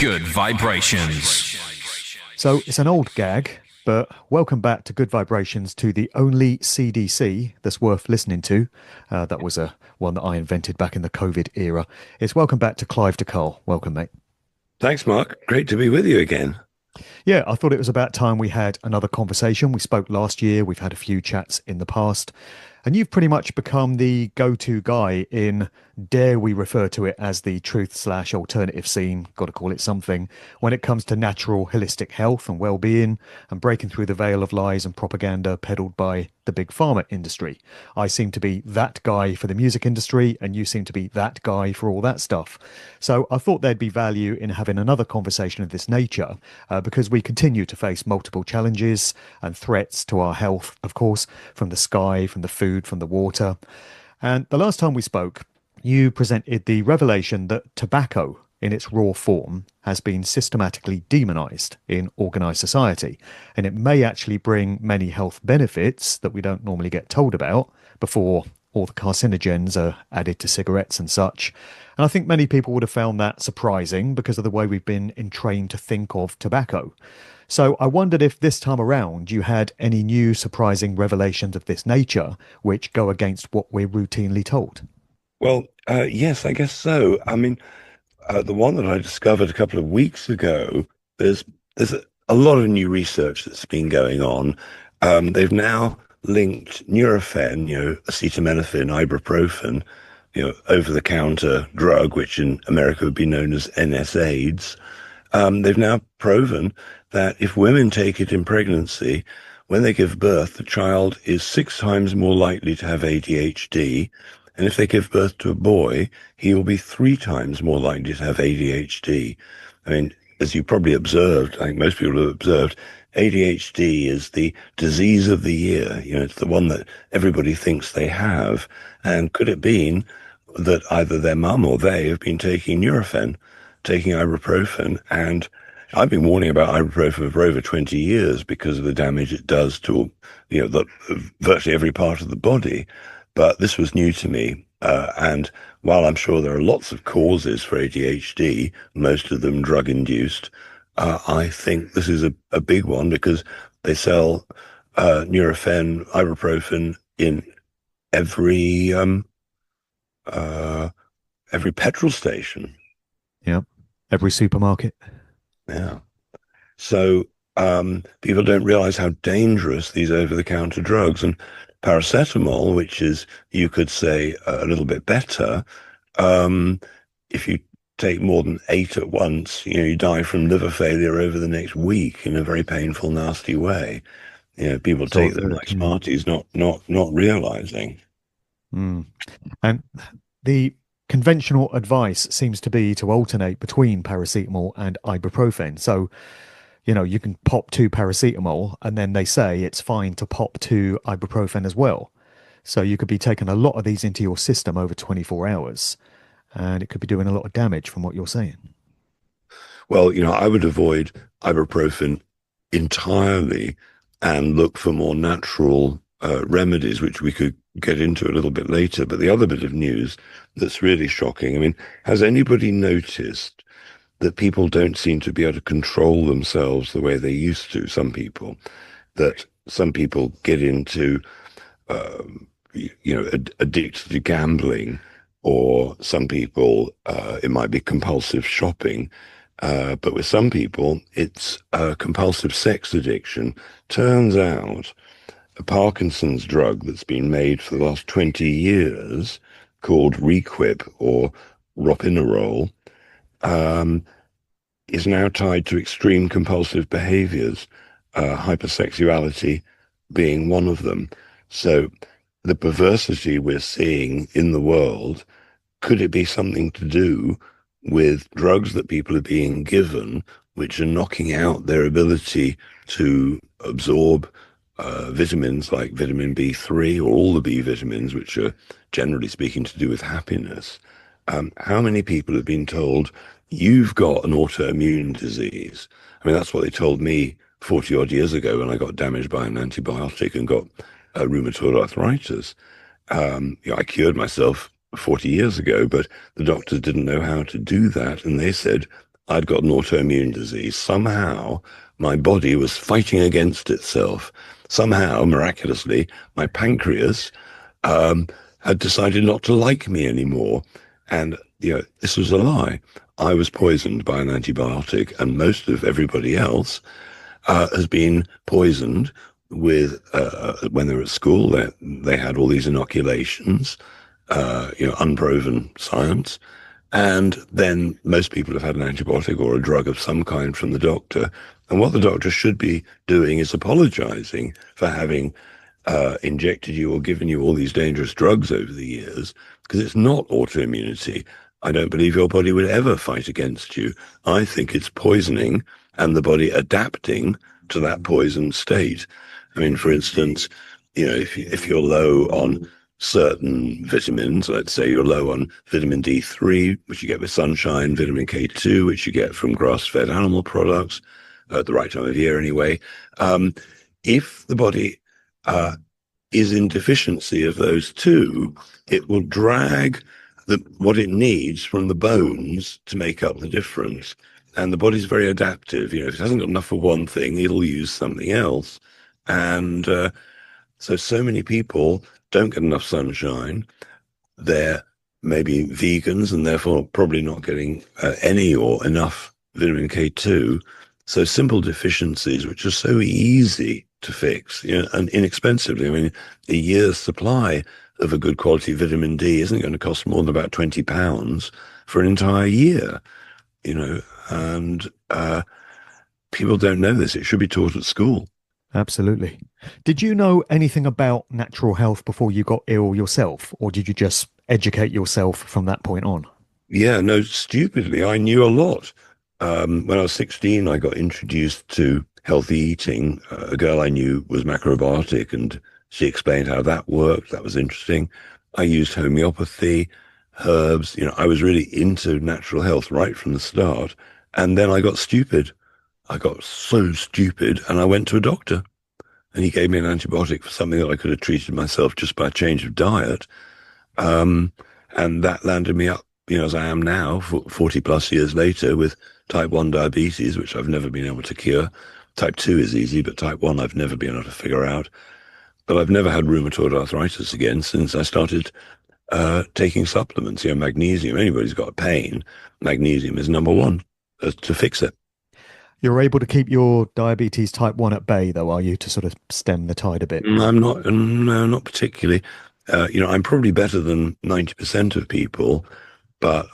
Good vibrations. So it's an old gag, but welcome back to Good Vibrations, to the only CDC that's worth listening to. That was one that I invented back in the COVID era. It's welcome back to Clive de Carle. Welcome, mate. Thanks, Mark. Great to be with you again. Yeah, I thought it was about time we had another conversation. We spoke last year. We've had a few chats in the past. And you've pretty much become the go-to guy in, dare we refer to it as the truth/alternative scene, got to call it something, when it comes to natural holistic health and well-being and breaking through the veil of lies and propaganda peddled by the big pharma industry. I seem to be that guy for the music industry, and you seem to be that guy for all that stuff. So I thought there'd be value in having another conversation of this nature, because we continue to face multiple challenges and threats to our health, of course, from the sky, from the food, from the water. And the last time we spoke, you presented the revelation that tobacco in its raw form has been systematically demonized in Organised Society, and it may actually bring many health benefits that we don't normally get told about before all the carcinogens are added to cigarettes and such. And I think many people would have found that surprising because of the way we've been entrained to think of tobacco. So I wondered if this time around you had any new surprising revelations of this nature which go against what we're routinely told. Well, yes, I guess so. I mean, the one that I discovered a couple of weeks ago, there's a lot of new research that's been going on. They've now linked Nurofen, acetaminophen, ibuprofen, over-the-counter drug, which in America would be known as NSAIDs. They've now proven that if women take it in pregnancy, when they give birth, the child is 6 times more likely to have ADHD. And if they give birth to a boy, he will be 3 times more likely to have ADHD. I mean, as you probably observed, I think most people have observed, ADHD is the disease of the year. It's the one that everybody thinks they have. And could it be that either their mum or they have been taking Nurofen, taking ibuprofen? And I've been warning about ibuprofen for over 20 years because of the damage it does to, virtually every part of the body. But this was new to me. And while I'm sure there are lots of causes for ADHD, most of them drug-induced, I think this is a big one because they sell Nurofen, ibuprofen in every petrol station. Yeah, every supermarket. Yeah. So people don't realize how dangerous these over-the-counter drugs, and paracetamol, which is, you could say, a little bit better, if you take more than 8 at once, you die from liver failure over the next week in a very painful, nasty way. People take them like Smarties, not realizing. Mm. And the conventional advice seems to be to alternate between paracetamol and ibuprofen. So, you can pop 2 paracetamol and then they say it's fine to pop 2 ibuprofen as well. So you could be taking a lot of these into your system over 24 hours and it could be doing a lot of damage from what you're saying. Well, I would avoid ibuprofen entirely and look for more natural remedies, which we could get into a little bit later. But the other bit of news that's really shocking, I mean, has anybody noticed that people don't seem to be able to control themselves the way they used to? Some people get into, addicted to gambling, or some people, it might be compulsive shopping. But with some people, it's compulsive sex addiction. Turns out a Parkinson's drug that's been made for the last 20 years called Requip or ropinirole is now tied to extreme compulsive behaviors, hypersexuality being one of them. So the perversity we're seeing in the world, could it be something to do with drugs that people are being given, which are knocking out their ability to absorb vitamins like vitamin B3 or all the B vitamins, which are generally speaking to do with happiness? How many people have been told, you've got an autoimmune disease? I mean, that's what they told me 40 odd years ago when I got damaged by an antibiotic and got rheumatoid arthritis. I cured myself 40 years ago, but the doctors didn't know how to do that. And they said, I'd got an autoimmune disease. Somehow my body was fighting against itself. Somehow, miraculously, my pancreas um, had decided not to like me anymore. And, this was a lie. I was poisoned by an antibiotic, and most of everybody else has been poisoned with, when they were at school, they had all these inoculations, unproven science. And then most people have had an antibiotic or a drug of some kind from the doctor. And what the doctor should be doing is apologizing for having injected you or given you all these dangerous drugs over the years, because it's not autoimmunity. I don't believe your body would ever fight against you. I think it's poisoning and the body adapting to that poison state. I mean, for instance, if you're low on certain vitamins, let's say you're low on vitamin D3, which you get with sunshine, vitamin K2, which you get from grass-fed animal products at the right time of year anyway. If the body is in deficiency of those two, it will drag what it needs from the bones to make up the difference. And the body's very adaptive. If it hasn't got enough for one thing, it'll use something else. And so many people don't get enough sunshine. They're maybe vegans and therefore probably not getting any or enough vitamin K2. So simple deficiencies, which are so easy to fix, and inexpensively. I mean, a year's supply of a good quality vitamin D isn't going to cost more than about £20 for an entire year, and people don't know this. It should be taught at school. Absolutely. Did you know anything about natural health before you got ill yourself, or did you just educate yourself from that point on? Yeah, no, stupidly, I knew a lot. When I was 16, I got introduced to healthy eating. A girl I knew was macrobiotic, and she explained how that worked. That was interesting. I used homeopathy, herbs. I was really into natural health right from the start. And then I got stupid. I got so stupid, and I went to a doctor, and he gave me an antibiotic for something that I could have treated myself just by a change of diet. And that landed me up, as I am now, 40 plus years later, with type 1 diabetes, which I've never been able to cure. Type 2 is easy, but type 1 I've never been able to figure out. But I've never had rheumatoid arthritis again since I started taking supplements. Magnesium, anybody's got a pain, magnesium is number one to fix it. You're able to keep your diabetes type 1 at bay, though, are you, to sort of stem the tide a bit? I'm not, no, not particularly. I'm probably better than 90% of people. But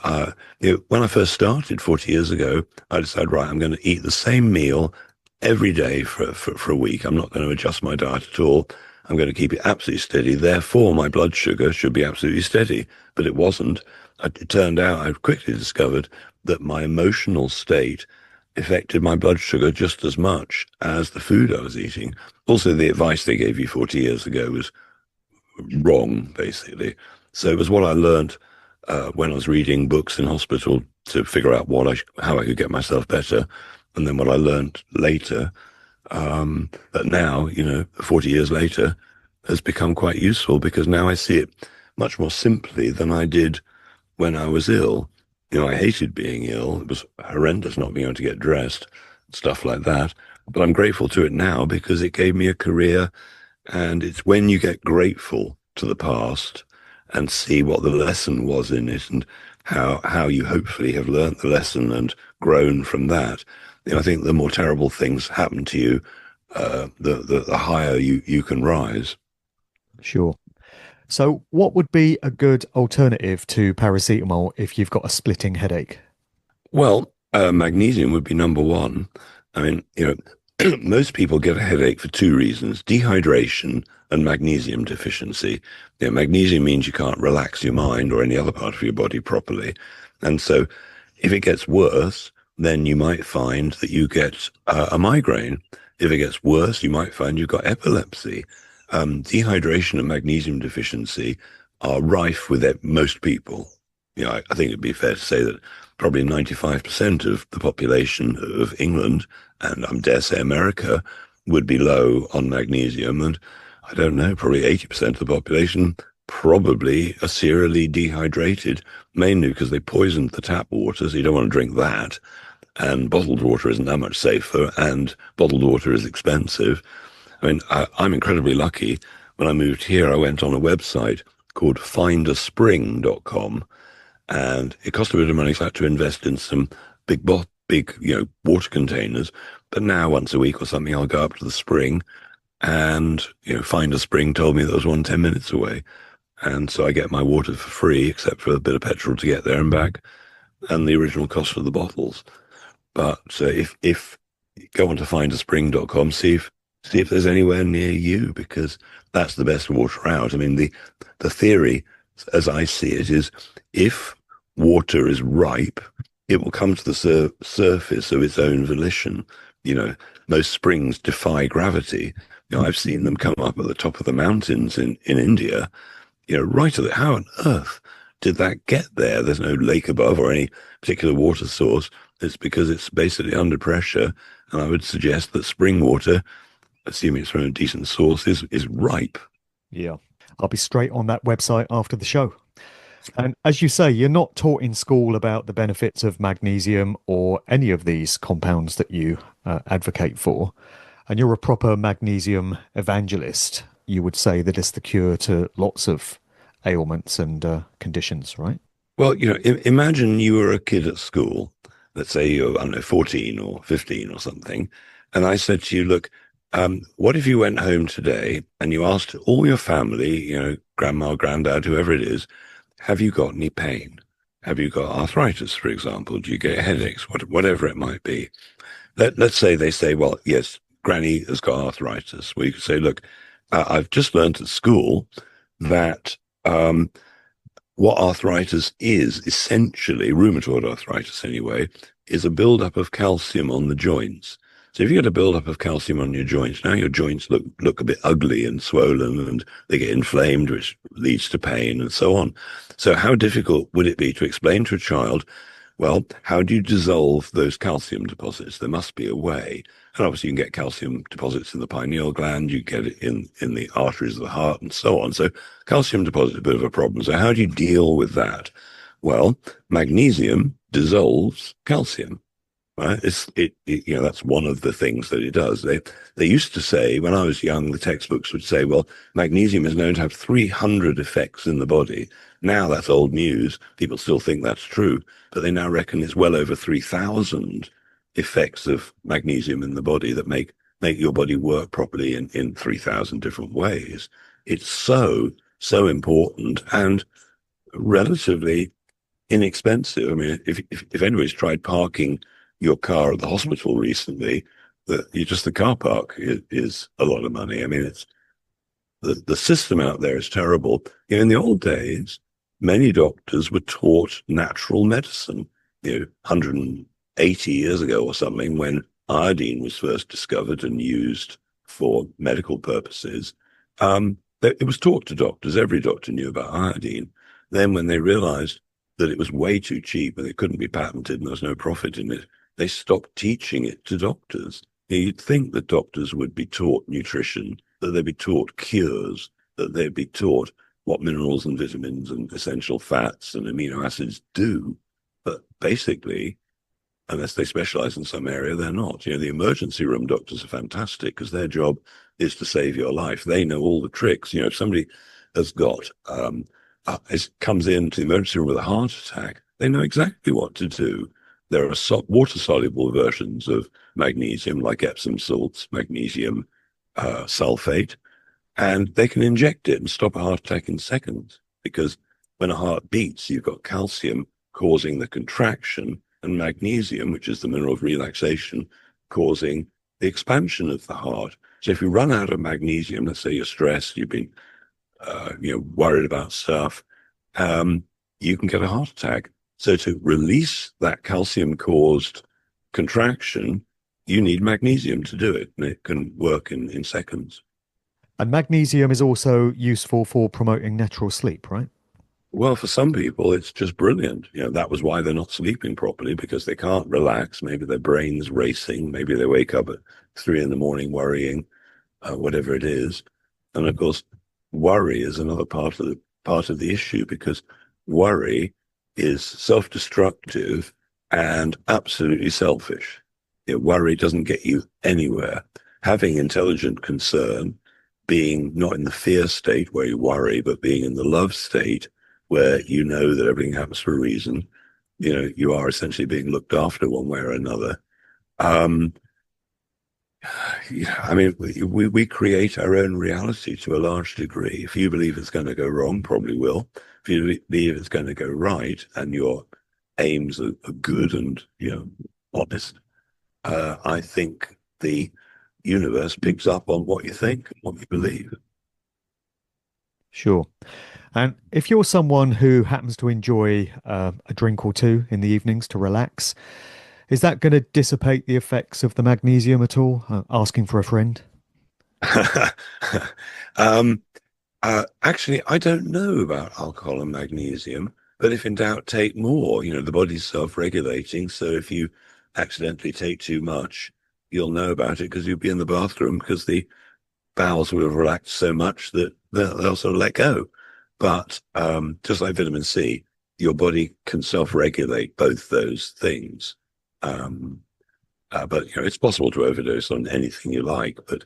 when I first started 40 years ago, I decided, right, I'm going to eat the same meal every day for a week. I'm not going to adjust my diet at all. I'm going to keep it absolutely steady. Therefore, my blood sugar should be absolutely steady. But it wasn't. It turned out I quickly discovered that my emotional state affected my blood sugar just as much as the food I was eating. Also, the advice they gave you 40 years ago was wrong, basically. So it was what I learned when I was reading books in hospital to figure out how I could get myself better. And then what I learned later, that now, 40 years later, has become quite useful, because now I see it much more simply than I did when I was ill. I hated being ill. It was horrendous not being able to get dressed, stuff like that. But I'm grateful to it now because it gave me a career. And it's when you get grateful to the past and see what the lesson was in it, and how you hopefully have learned the lesson and grown from that. I think the more terrible things happen to you, the higher you can rise. Sure. So what would be a good alternative to paracetamol if you've got a splitting headache? Well, magnesium would be number one. I mean, most people get a headache for two reasons: dehydration and magnesium deficiency. Magnesium means you can't relax your mind or any other part of your body properly. And so if it gets worse, then you might find that you get a migraine. If it gets worse, you might find you've got epilepsy. Dehydration and magnesium deficiency are rife with most people. I think it'd be fair to say that probably 95% of the population of England, and I dare say America, would be low on magnesium. And I don't know, probably 80% of the population probably are serially dehydrated, mainly because they poisoned the tap water, so you don't want to drink that. and bottled water isn't that much safer, and bottled water is expensive. I mean, I'm incredibly lucky. When I moved here, I went on a website called findaspring.com, and it cost a bit of money, so I had to invest in some big, water containers. But now, once a week or something, I'll go up to the spring, and Find a Spring told me there was one 10 minutes away, and so I get my water for free, except for a bit of petrol to get there and back, and the original cost of the bottles. But if you go on to findaspring.com, see if there's anywhere near you, because that's the best water out. I mean, the theory, as I see it, is if water is ripe, it will come to the surface of its own volition. Most springs defy gravity. I've seen them come up at the top of the mountains in India. Right at the, how on earth did that get there? There's no lake above or any particular water source. It's because it's basically under pressure. And I would suggest that spring water, assuming it's from a decent source, is ripe. Yeah. I'll be straight on that website after the show. And as you say, you're not taught in school about the benefits of magnesium or any of these compounds that you advocate for. And you're a proper magnesium evangelist. You would say that it's the cure to lots of ailments and conditions, right? Well, imagine you were a kid at school. Let's say you're, I don't know, 14 or 15 or something. And I said to you, look, what if you went home today and you asked all your family, grandma, granddad, whoever it is, have you got any pain? Have you got arthritis, for example? Do you get headaches? Whatever it might be. Let's say they say, well, yes, Granny has got arthritis. Well, you could say, look, I've just learned at school that what arthritis is, essentially, rheumatoid arthritis anyway, is a buildup of calcium on the joints. So if you get a buildup of calcium on your joints, now your joints look a bit ugly and swollen, and they get inflamed, which leads to pain and so on. So how difficult would it be to explain to a child, well, how do you dissolve those calcium deposits? There must be a way. And obviously you can get calcium deposits in the pineal gland, you get it in the arteries of the heart and so on. So calcium deposits are a bit of a problem. So how do you deal with that? Well, magnesium dissolves calcium. Right? That's one of the things that it does. They used to say, when I was young, the textbooks would say, well, magnesium is known to have 300 effects in the body. Now that's old news. People still think that's true, but they now reckon it's well over 3,000 effects of magnesium in the body that make your body work properly in 3,000 different ways. It's so important and relatively inexpensive. I mean, if anybody's tried parking your car at the hospital recently, the car park is a lot of money. I mean, it's the system out there is terrible. In the old days, many doctors were taught natural medicine. 180 years ago or something, when iodine was first discovered and used for medical purposes, it was taught to doctors. Every doctor knew about iodine. Then when they realized that it was way too cheap and it couldn't be patented and there was no profit in it, they stopped teaching it to doctors. You'd think that doctors would be taught nutrition, that they'd be taught cures, that they'd be taught what minerals and vitamins and essential fats and amino acids do. But basically, unless they specialize in some area, they're not. The emergency room doctors are fantastic because their job is to save your life. They know all the tricks. If somebody has got, comes into the emergency room with a heart attack, they know exactly what to do. There are water-soluble versions of magnesium, like Epsom salts, magnesium sulfate, and they can inject it and stop a heart attack in seconds, because when a heart beats, you've got calcium causing the contraction and magnesium, which is the mineral of relaxation, causing the expansion of the heart. So if you run out of magnesium, let's say you're stressed, you've been worried about stuff, you can get a heart attack. So to release that calcium-caused contraction, you need magnesium to do it, and it can work in seconds. And magnesium is also useful for promoting natural sleep, right? Well, for some people, it's just brilliant. That was why they're not sleeping properly, because they can't relax. Maybe their brain's racing. Maybe they wake up at 3 a.m. worrying, whatever it is. And of course, worry is another part of the issue, because worry is self-destructive and absolutely selfish. Worry doesn't get you anywhere. Having intelligent concern, being not in the fear state where you worry, but being in the love state where you know that everything happens for a reason, you are essentially being looked after one way or another. Um, I mean, we create our own reality to a large degree. If you believe it's going to go wrong, probably will. If you believe it's going to go right and your aims are good and honest, I think the universe picks up on what you think and what you believe. Sure. And if you're someone who happens to enjoy a drink or two in the evenings to relax, is that going to dissipate the effects of the magnesium at all? Asking for a friend? um, Actually, I don't know about alcohol and magnesium, but if in doubt, take more. The body's self-regulating, so if you accidentally take too much, you'll know about it because you'll be in the bathroom because the bowels will have relaxed so much that they'll sort of let go. But just like vitamin C, your body can self-regulate both those things. Um, but it's possible to overdose on anything you like, but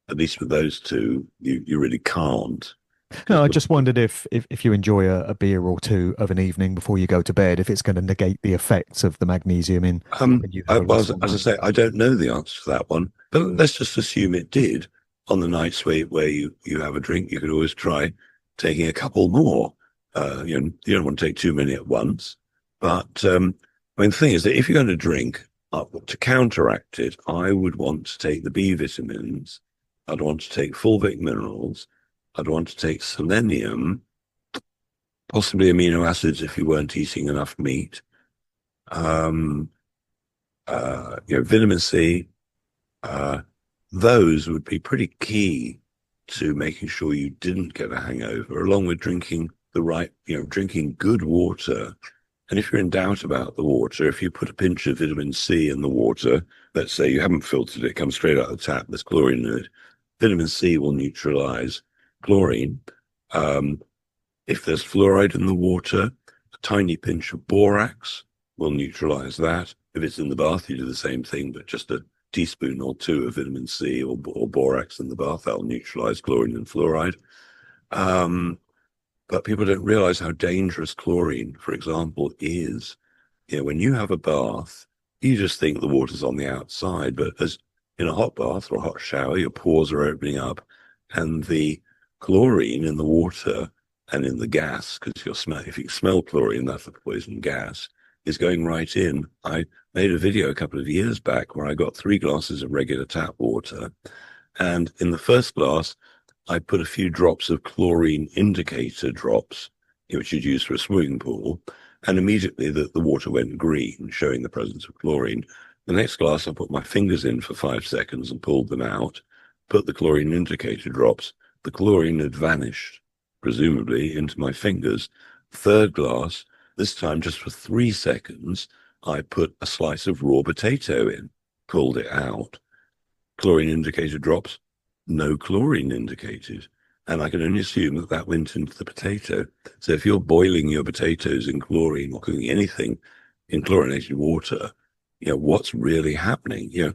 at least with those two, you really can't. No, Because I just wondered if you enjoy a beer or two of an evening before you go to bed, if it's going to negate the effects of the magnesium in when you have a well, restful as I night. say, I don't know the answer to that one, but let's just assume it did. On the nights where you have a drink, you could always try taking a couple more. You don't want to take too many at once. But I mean, the thing is that if you're going to drink, to counteract it, I would want to take the B vitamins. I'd want to take fulvic minerals. I'd want to take selenium, possibly amino acids if you weren't eating enough meat. Um, Vitamin C, uh, those would be pretty key to making sure you didn't get a hangover, along with drinking drinking good water. And if you're in doubt about the water, if you put a pinch of vitamin C in the water, let's say you haven't filtered it, comes straight out of the tap, there's chlorine in it. Vitamin C will neutralize chlorine. Um, if there's fluoride in the water, a tiny pinch of borax will neutralize that. If it's in the bath, you do the same thing, but just a teaspoon or two of vitamin C or borax in the bath, that'll neutralize chlorine and fluoride. Um, but people don't realize how dangerous chlorine, for example, is. When you have a bath, you just think the water's on the outside, but as in a hot bath or a hot shower, your pores are opening up, and the chlorine in the water and in the gas, because if you smell chlorine, that's a poison gas, is going right in. I made a video a couple of years back where I got 3 glasses of regular tap water, and in the first glass, I put a few drops of chlorine indicator drops, which you'd use for a swimming pool, and immediately the water went green, showing the presence of chlorine. The next glass, I put my fingers in for 5 seconds and pulled them out, put the chlorine indicator drops. The chlorine had vanished, presumably, into my fingers. Third glass, this time just for 3 seconds, I put a slice of raw potato in, pulled it out. Chlorine indicator drops, no chlorine indicated. And I can only assume that that went into the potato. So if you're boiling your potatoes in chlorine or cooking anything in chlorinated water, what's really happening?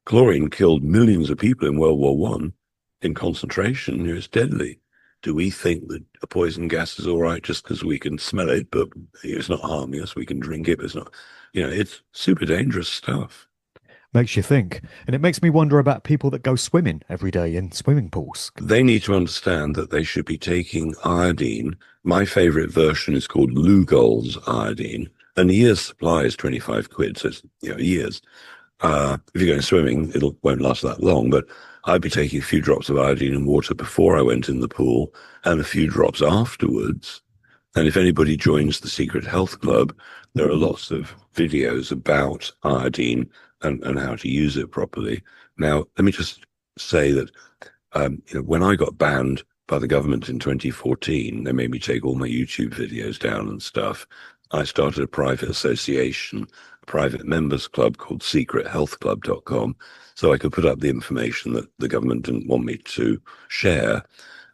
Chlorine killed millions of people in World War One in concentration. It's deadly. Do we think that a poison gas is all right just because we can smell it, but it's not harming us? We can drink it, but it's not, it's super dangerous stuff. Makes you think. And it makes me wonder about people that go swimming every day in swimming pools. They need to understand that they should be taking iodine. My favorite version is called Lugol's iodine, and a year's supply is 25 quid. So it's, years. If you're going swimming, won't last that long, but I'd be taking a few drops of iodine in water before I went in the pool and a few drops afterwards. And if anybody joins the Secret Health Club, there are lots of videos about iodine and how to use it properly. Now, let me just say that when I got banned by the government in 2014, they made me take all my YouTube videos down and stuff. I started a private association, a private members club called secrethealthclub.com, so I could put up the information that the government didn't want me to share.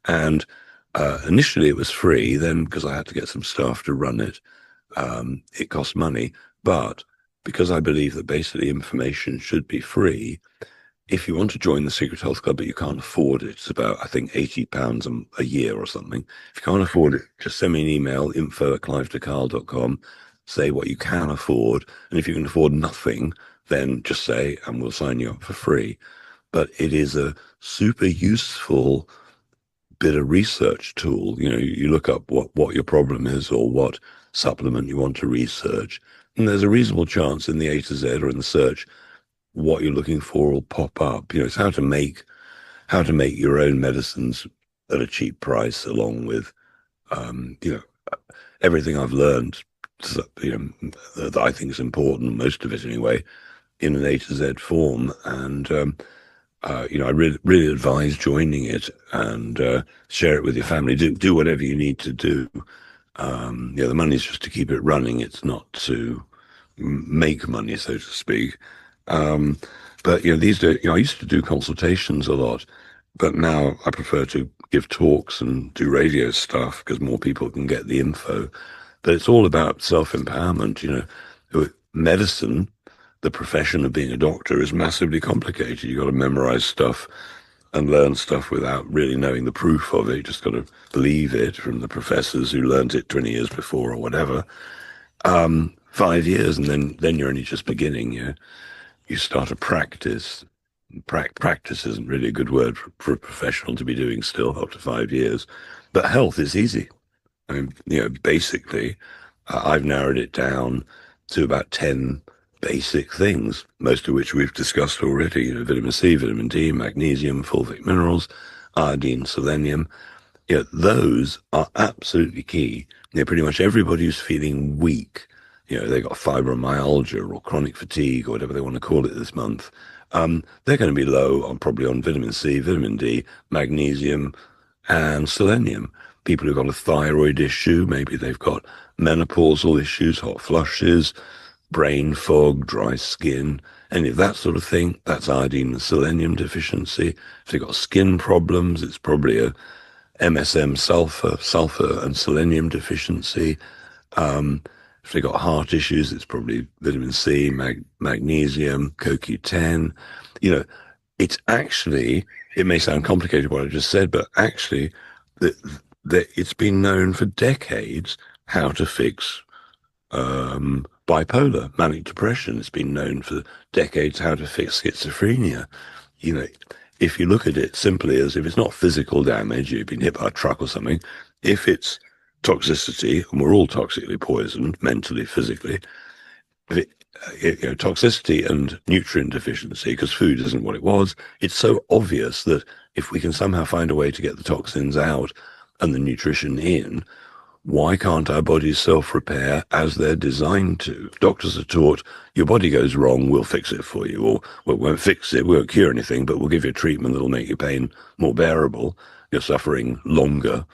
And initially it was free. Then, because I had to get some staff to run it, it cost money. But because I believe that basically information should be free, if you want to join the Secret Health Club, but you can't afford it, it's about, I think, £80 a year or something. If you can't afford it, just send me an email, info@clivedecarle.com, say what you can afford. And if you can afford nothing, then just say, and we'll sign you up for free. But it is a super useful bit of research tool. You know, you look up what your problem is or what supplement you want to research. And there's a reasonable chance in the A to Z or in the search, what you're looking for will pop up. You know, it's how to make your own medicines at a cheap price, along with, you know, everything I've learned, you know, that I think is important, most of it anyway, in an A to Z form. And, you know, I really advise joining it and share it with your family. Do whatever you need to do. Yeah, the money's just to keep it running. It's not to make money, so to speak. But you know, these days, you know, I used to do consultations a lot, but now I prefer to give talks and do radio stuff because more people can get the info. But it's all about self-empowerment. You know, medicine, the profession of being a doctor, is massively complicated. You've got to memorize stuff and learn stuff without really knowing the proof of it. You just got to believe it from the professors who learned it 20 years before or whatever. 5 years, and then you're only just beginning. You start a practice. Practice isn't really a good word for a professional to be doing still up to 5 years. But health is easy. I mean, you know, basically, I've narrowed it down to about 10 basic things, most of which we've discussed already. You know, vitamin C, vitamin D, magnesium, fulvic minerals, iodine, selenium. Yeah, those are absolutely key. You know, pretty much everybody who's feeling weak, you know, they got fibromyalgia or chronic fatigue or whatever they want to call it this month, they're going to be low on probably on vitamin C, vitamin D, magnesium, and selenium. People who've got a thyroid issue, maybe they've got menopausal issues, hot flushes, brain fog, dry skin, any of that sort of thing, that's iodine and selenium deficiency. If they've got skin problems, it's probably a MSM sulfur and selenium deficiency. If they've got heart issues, it's probably vitamin C, magnesium, CoQ10. You know, it's actually, it may sound complicated what I just said, but actually, it's been known for decades how to fix bipolar, manic depression. It's been known for decades how to fix schizophrenia. You know, if you look at it simply as, if it's not physical damage, you've been hit by a truck or something, if it's toxicity, and we're all toxically poisoned, mentally, physically, you know, toxicity and nutrient deficiency, because food isn't what it was, it's so obvious that if we can somehow find a way to get the toxins out and the nutrition in, why can't our bodies self-repair as they're designed to? Doctors are taught, your body goes wrong, we'll fix it for you, or we won't fix it, we won't cure anything, but we'll give you a treatment that'll make your pain more bearable, your suffering longer.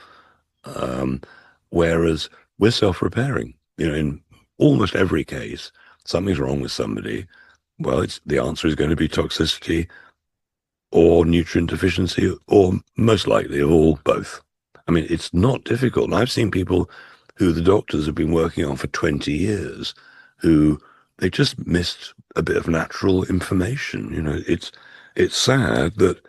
Whereas we're self-repairing. You know, in almost every case, something's wrong with somebody. Well, the answer is going to be toxicity or nutrient deficiency, or most likely of all, both. I mean, it's not difficult. And I've seen people who the doctors have been working on for 20 years who they just missed a bit of natural information. You know, it's sad that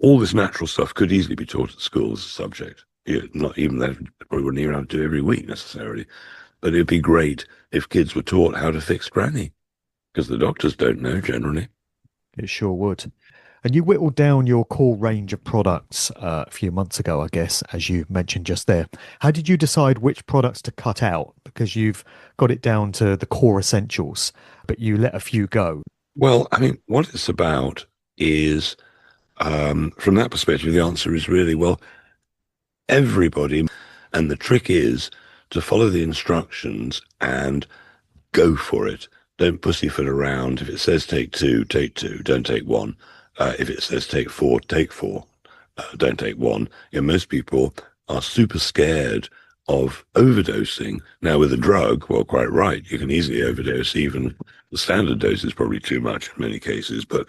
all this natural stuff could easily be taught at school as a subject. You know, not even that, probably wouldn't even have to do every week necessarily. But it'd be great if kids were taught how to fix granny, because the doctors don't know generally. It sure would. And you whittled down your core range of products a few months ago, I guess, as you mentioned just there. How did you decide which products to cut out? Because you've got it down to the core essentials, but you let a few go. Well, I mean, what it's about is, from that perspective, the answer is really, well, everybody, and the trick is to follow the instructions and go for it. Don't pussyfoot around. If it says take two, take two. Don't take one. If it says take four, take four. Don't take one. You know, most people are super scared of overdosing. Now, with a drug, well, quite right. You can easily overdose. Even the standard dose is probably too much in many cases, but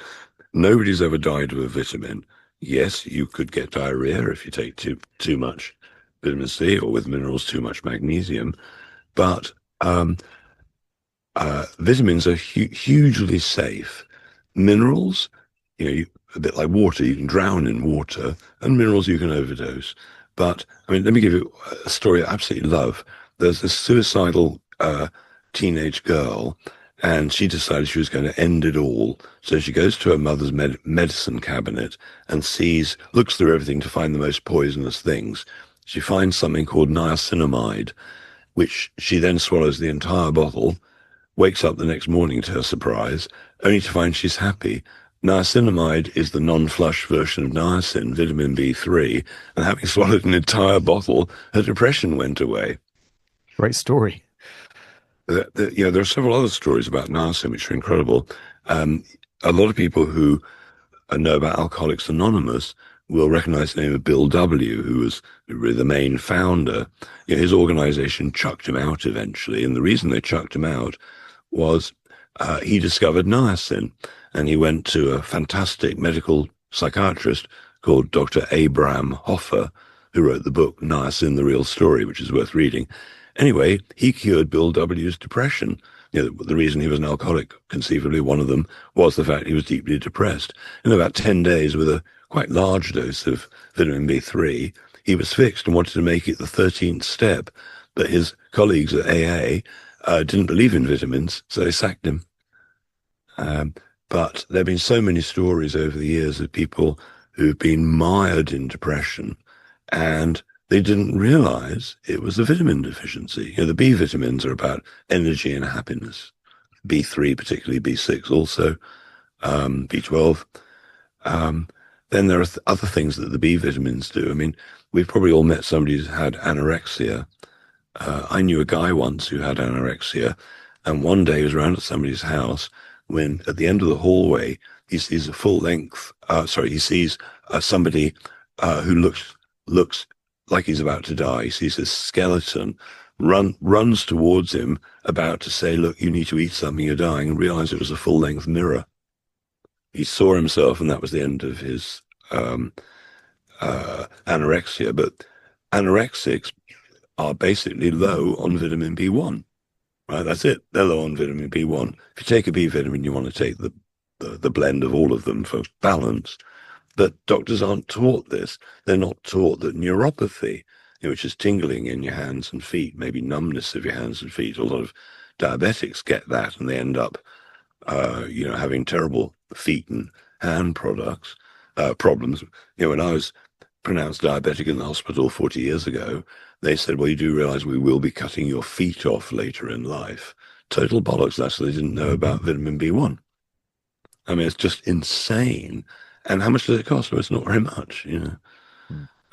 nobody's ever died of a vitamin. Yes, you could get diarrhea if you take too much vitamin C, or with minerals, too much magnesium. But Vitamins are hugely safe. Minerals, a bit like water, you can drown in water, and minerals you can overdose. But I mean, let me give you a story I absolutely love. There's this suicidal teenage girl, and she decided she was going to end it all. So she goes to her mother's medicine cabinet and looks through everything to find the most poisonous things. She finds something called niacinamide, which she then swallows the entire bottle, wakes up the next morning to her surprise, only to find she's happy. Niacinamide is the non-flush version of niacin, vitamin B3, and having swallowed an entire bottle, her depression went away. Great story. There are several other stories about niacin which are incredible. Um, a lot of people who know about Alcoholics Anonymous will recognize the name of Bill W., who was really the main founder. His organization chucked him out eventually, and the reason they chucked him out was he discovered niacin, and he went to a fantastic medical psychiatrist called Dr. Abraham Hoffer, who wrote the book Niacin, the Real Story, which is worth reading. Anyway, he cured Bill W.'s depression. The reason he was an alcoholic, conceivably one of them, was the fact he was deeply depressed. In about 10 days, with a quite large dose of vitamin B3, he was fixed and wanted to make it the 13th step. But his colleagues at AA didn't believe in vitamins, so they sacked him. But there have been so many stories over the years of people who've been mired in depression, and they didn't realize it was a vitamin deficiency. The B vitamins are about energy and happiness. B3, particularly B6, also B12. Then there are other things that the B vitamins do. I mean, we've probably all met somebody who's had anorexia. I knew a guy once who had anorexia, and one day he was around at somebody's house when, at the end of the hallway, he sees a he sees somebody who looks like he's about to die. He sees this skeleton, runs towards him, about to say, "Look, you need to eat something, you're dying," and realized it was a full-length mirror. He saw himself, and that was the end of his anorexia. But anorexics are basically low on vitamin B1. Right, that's it. They're low on vitamin B1. If you take a B vitamin, you want to take the blend of all of them for balance. But doctors aren't taught this. They're not taught that neuropathy, which is tingling in your hands and feet, maybe numbness of your hands and feet. A lot of diabetics get that, and they end up, having terrible feet and hand problems. When I was pronounced diabetic in the hospital 40 years ago, they said, "Well, you do realize we will be cutting your feet off later in life." Total bollocks. That's what they didn't know about vitamin B1. I mean, it's just insane. And how much does it cost? Well, it's not very much. Mm.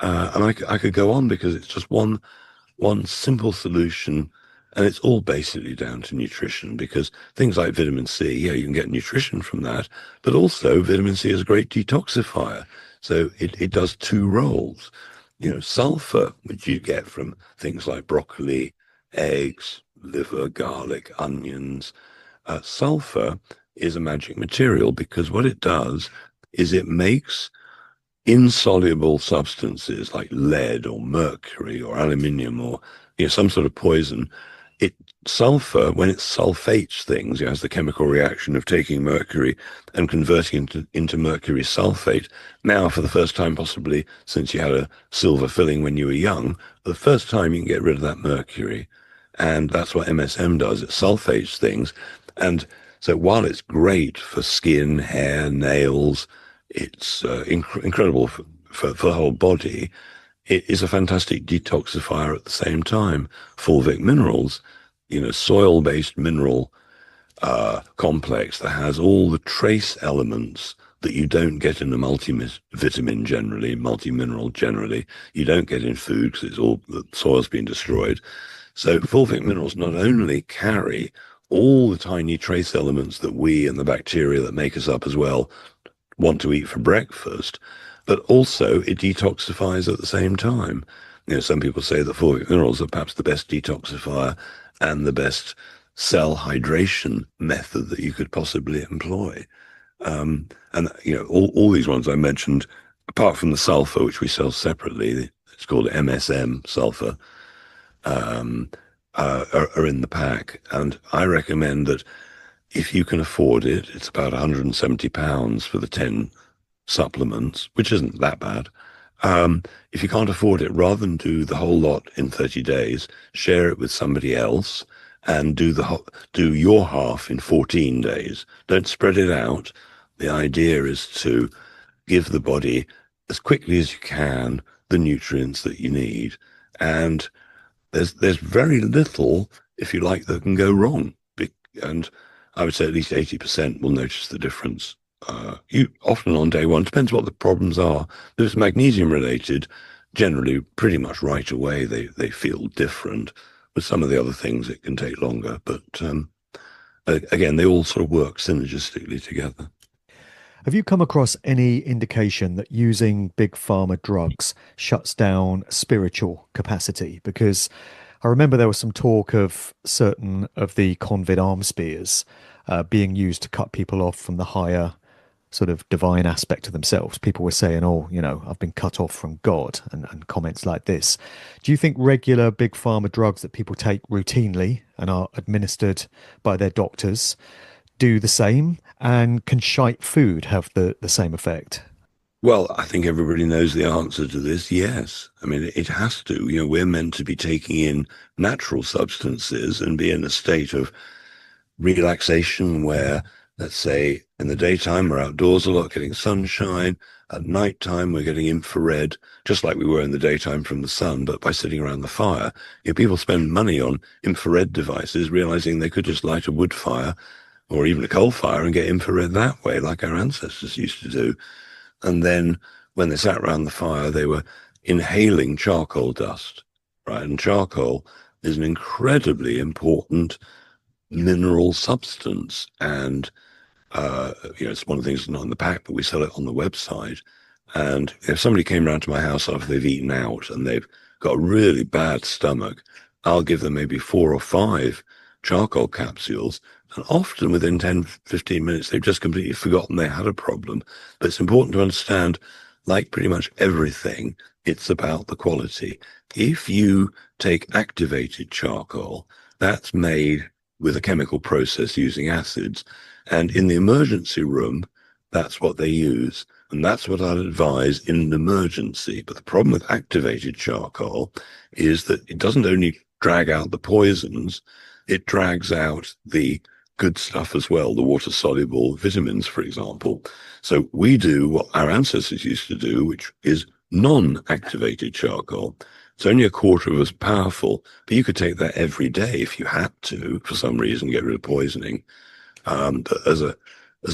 And I could go on, because it's just one simple solution, and it's all basically down to nutrition, because things like vitamin C, you can get nutrition from that, but also vitamin C is a great detoxifier. So it does two roles. Sulfur, which you get from things like broccoli, eggs, liver, garlic, onions. Sulfur is a magic material, because what it does is it makes insoluble substances like lead or mercury or aluminium or some sort of poison. Sulfur, when it sulfates things, it has the chemical reaction of taking mercury and converting it into mercury sulfate. Now, for the first time possibly since you had a silver filling when you were young, for the first time you can get rid of that mercury. And that's what MSM does. It sulfates things. And so while it's great for skin, hair, nails, it's incredible for the whole body, it is a fantastic detoxifier at the same time. Fulvic minerals, soil-based mineral complex that has all the trace elements that you don't get in the multivitamin generally, multi-mineral generally. You don't get in food, because the soil's been destroyed. So fulvic minerals not only carry all the tiny trace elements that we and the bacteria that make us up as well want to eat for breakfast, but also it detoxifies at the same time. Some people say that fulvic minerals are perhaps the best detoxifier and the best cell hydration method that you could possibly employ. All these ones I mentioned, apart from the sulfur, which we sell separately, it's called MSM sulfur. are in the pack. And I recommend that if you can afford it, it's about £170 for the 10 supplements, which isn't that bad. If you can't afford it, rather than do the whole lot in 30 days, share it with somebody else and do your half in 14 days. Don't spread it out. The idea is to give the body as quickly as you can the nutrients that you need. And there's very little, if you like, that can go wrong. And I would say at least 80% will notice the difference. You often on day one, depends what the problems are. If it's magnesium related, generally pretty much right away they feel different. With some of the other things, it can take longer. But again, they all sort of work synergistically together. Have you come across any indication that using big pharma drugs shuts down spiritual capacity? Because I remember there was some talk of certain of the convid arm spears being used to cut people off from the higher sort of divine aspect of themselves. People were saying, oh, I've been cut off from God, and comments like this. Do you think regular big pharma drugs that people take routinely and are administered by their doctors do the same? And can shite food have the same effect? Well, I think everybody knows the answer to this. Yes. I mean, it has to. We're meant to be taking in natural substances and be in a state of relaxation where, let's say, in the daytime, we're outdoors a lot, getting sunshine. At nighttime, we're getting infrared, just like we were in the daytime from the sun, but by sitting around the fire. People spend money on infrared devices, realizing they could just light a wood fire or even a coal fire and get infrared that way, like our ancestors used to do. And then when they sat around the fire, they were inhaling charcoal dust, right? And charcoal is an incredibly important mineral substance. And, it's one of the things that's not in the pack, but we sell it on the website. And if somebody came around to my house after they've eaten out and they've got a really bad stomach, I'll give them maybe 4 or 5 charcoal capsules. And often within 10, 15 minutes, they've just completely forgotten they had a problem. But it's important to understand, like pretty much everything, it's about the quality. If you take activated charcoal, that's made with a chemical process using acids. And in the emergency room, that's what they use. And that's what I'd advise in an emergency. But the problem with activated charcoal is that it doesn't only drag out the poisons, it drags out the good stuff as well, the water-soluble vitamins, for example. So we do what our ancestors used to do, which is non-activated charcoal. It's only a quarter of as powerful, but you could take that every day if you had to, for some reason, get rid of poisoning. But as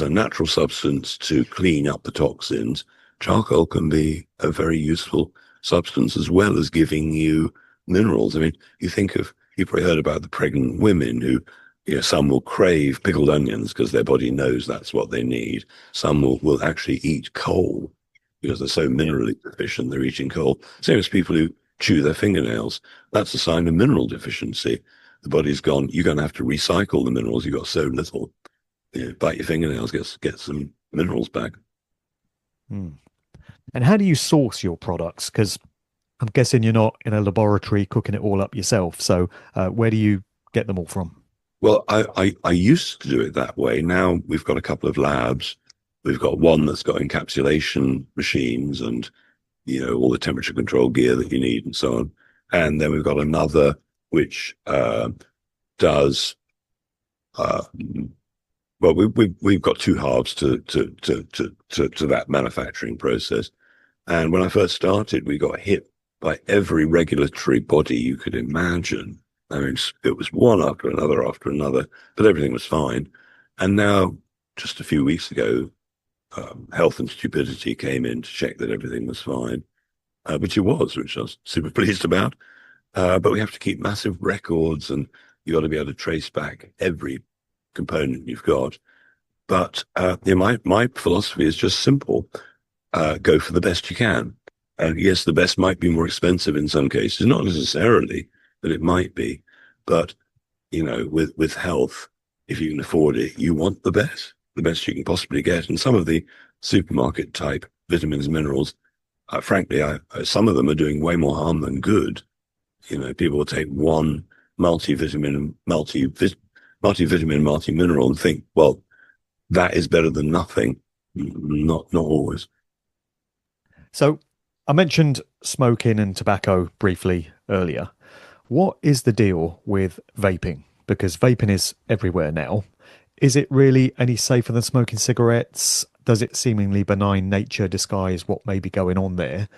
a natural substance to clean up the toxins, charcoal can be a very useful substance as well as giving you minerals. I mean, you've probably heard about the pregnant women who, some will crave pickled onions because their body knows that's what they need. Some will actually eat coal because they're so minerally deficient, they're eating coal. Same as people who chew their fingernails. That's a sign of mineral deficiency. The body's gone, you're going to have to recycle the minerals. You've got so little. Bite your fingernails, get some minerals back. Hmm. And how do you source your products? Because I'm guessing you're not in a laboratory cooking it all up yourself. So where do you get them all from? Well, I used to do it that way. Now we've got a couple of labs. We've got one that's got encapsulation machines and, all the temperature control gear that you need and so on. And then we've got another which does, well, we've got 2 halves to that manufacturing process. And when I first started, we got hit by every regulatory body you could imagine. I mean, it was one after another, but everything was fine. And now, just a few weeks ago, Health and Stupidity came in to check that everything was fine, which it was, which I was super pleased about. But we have to keep massive records, and you got to be able to trace back every component you've got. But my philosophy is just simple: go for the best you can. And yes, the best might be more expensive in some cases, not necessarily, but it might be. But with health, if you can afford it, you want the best you can possibly get. And some of the supermarket type vitamins, minerals, frankly, some of them are doing way more harm than good. People will take one multivitamin, multi-mineral and think, well, that is better than nothing. Not always. So I mentioned smoking and tobacco briefly earlier. What is the deal with vaping? Because vaping is everywhere now. Is it really any safer than smoking cigarettes? Does its seemingly benign nature disguise what may be going on there?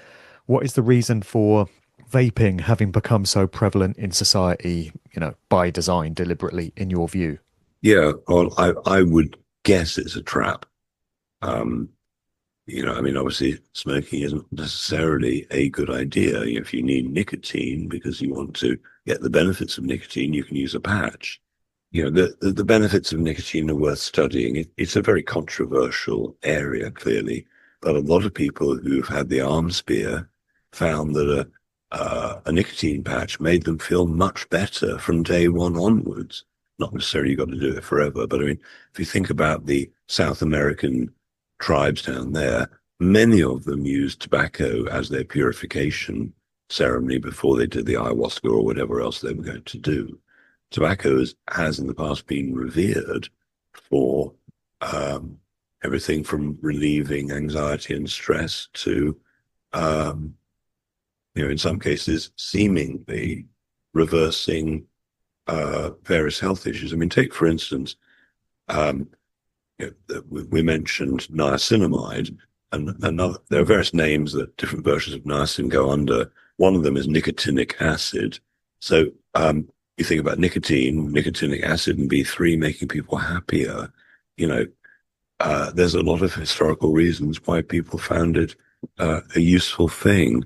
What is the reason for vaping having become so prevalent in society, by design, deliberately, in your view? Yeah, well, I would guess it's a trap. Um, I mean, obviously, smoking isn't necessarily a good idea. If you need nicotine because you want to get the benefits of nicotine, you can use a patch. The benefits of nicotine are worth studying. It's a very controversial area, clearly, but a lot of people who've had the arm spear found that a nicotine patch made them feel much better from day one onwards. Not necessarily you've got to do it forever, but I mean, if you think about the South American tribes down there, many of them used tobacco as their purification ceremony before they did the ayahuasca or whatever else they were going to do. Tobacco has in the past been revered for everything from relieving anxiety and stress to, in some cases, seemingly reversing various health issues. I mean, take for instance, um, we mentioned niacinamide, and there are various names that different versions of niacin go under. One of them is nicotinic acid. So you think about nicotine, nicotinic acid, and B3 making people happier. There's a lot of historical reasons why people found it a useful thing.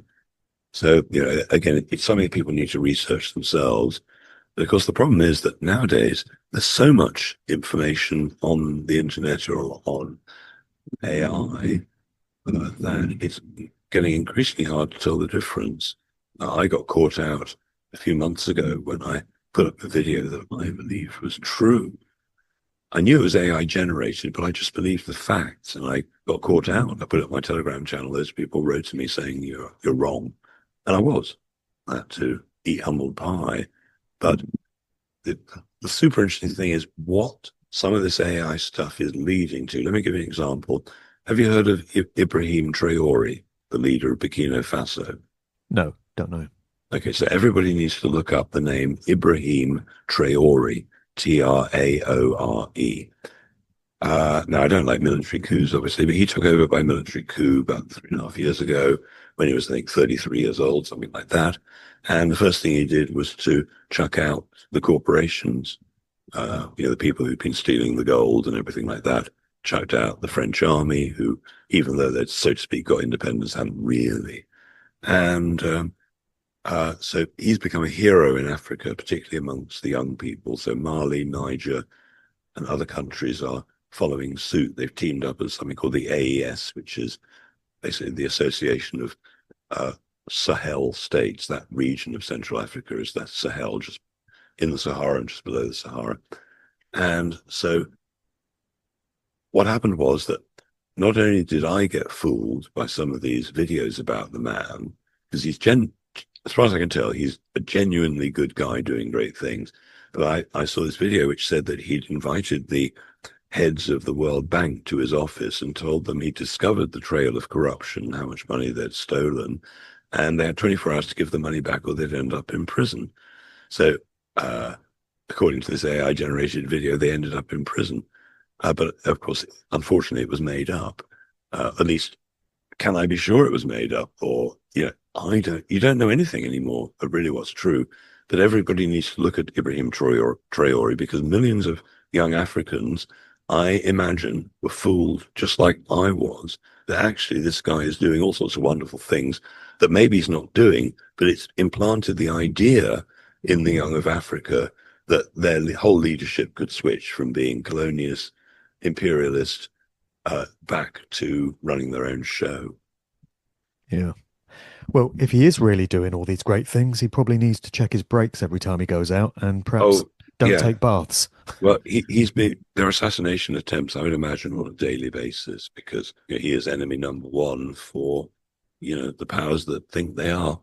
So, again, it's something people need to research themselves. But of course, the problem is that nowadays there's so much information on the internet or on AI that it's getting increasingly hard to tell the difference. I got caught out a few months ago when I put up a video that I believe was true. I knew it was AI generated, but I just believed the facts, and I got caught out. I put it on my Telegram channel. Those people wrote to me saying you're wrong, and I was. I had to eat humble pie. But the super interesting thing is what some of this AI stuff is leading to. Let me give you an example. Have you heard of Ibrahim Traore, the leader of Burkina Faso? No, don't know. Okay, so everybody needs to look up the name Ibrahim Traore, Traore. Now, I don't like military coups, obviously, but he took over by military coup about 3.5 years ago when he was, I think, 33 years old, something like that. And the first thing he did was to chuck out the corporations, the people who'd been stealing the gold and everything like that, chucked out the French army, who, even though they'd, so to speak, got independence, hadn't really. And so he's become a hero in Africa, particularly amongst the young people. So Mali, Niger, and other countries are following suit. They've teamed up as something called the AES, which is basically the association of Sahel states. That region of Central Africa is that Sahel, just in the Sahara and just below the Sahara. And so what happened was that not only did I get fooled by some of these videos about the man, because as far as I can tell, he's a genuinely good guy doing great things. But I saw this video which said that he'd invited the heads of the World Bank to his office and told them he discovered the trail of corruption, how much money they'd stolen, and they had 24 hours to give the money back or they'd end up in prison. So, according to this AI-generated video, they ended up in prison. But of course, unfortunately, it was made up. At least, can I be sure it was made up? Or, you don't know anything anymore of really what's true. But everybody needs to look at Ibrahim Traore because millions of young Africans, I imagine, were fooled just like I was, that actually this guy is doing all sorts of wonderful things that maybe he's not doing, but it's implanted the idea in the young of Africa that their whole leadership could switch from being colonialist, imperialist, back to running their own show. Yeah. Well, if he is really doing all these great things, he probably needs to check his brakes every time he goes out and perhaps don't take baths. Well, there are assassination attempts, I would imagine, on a daily basis because he is enemy number one for, the powers that think they are.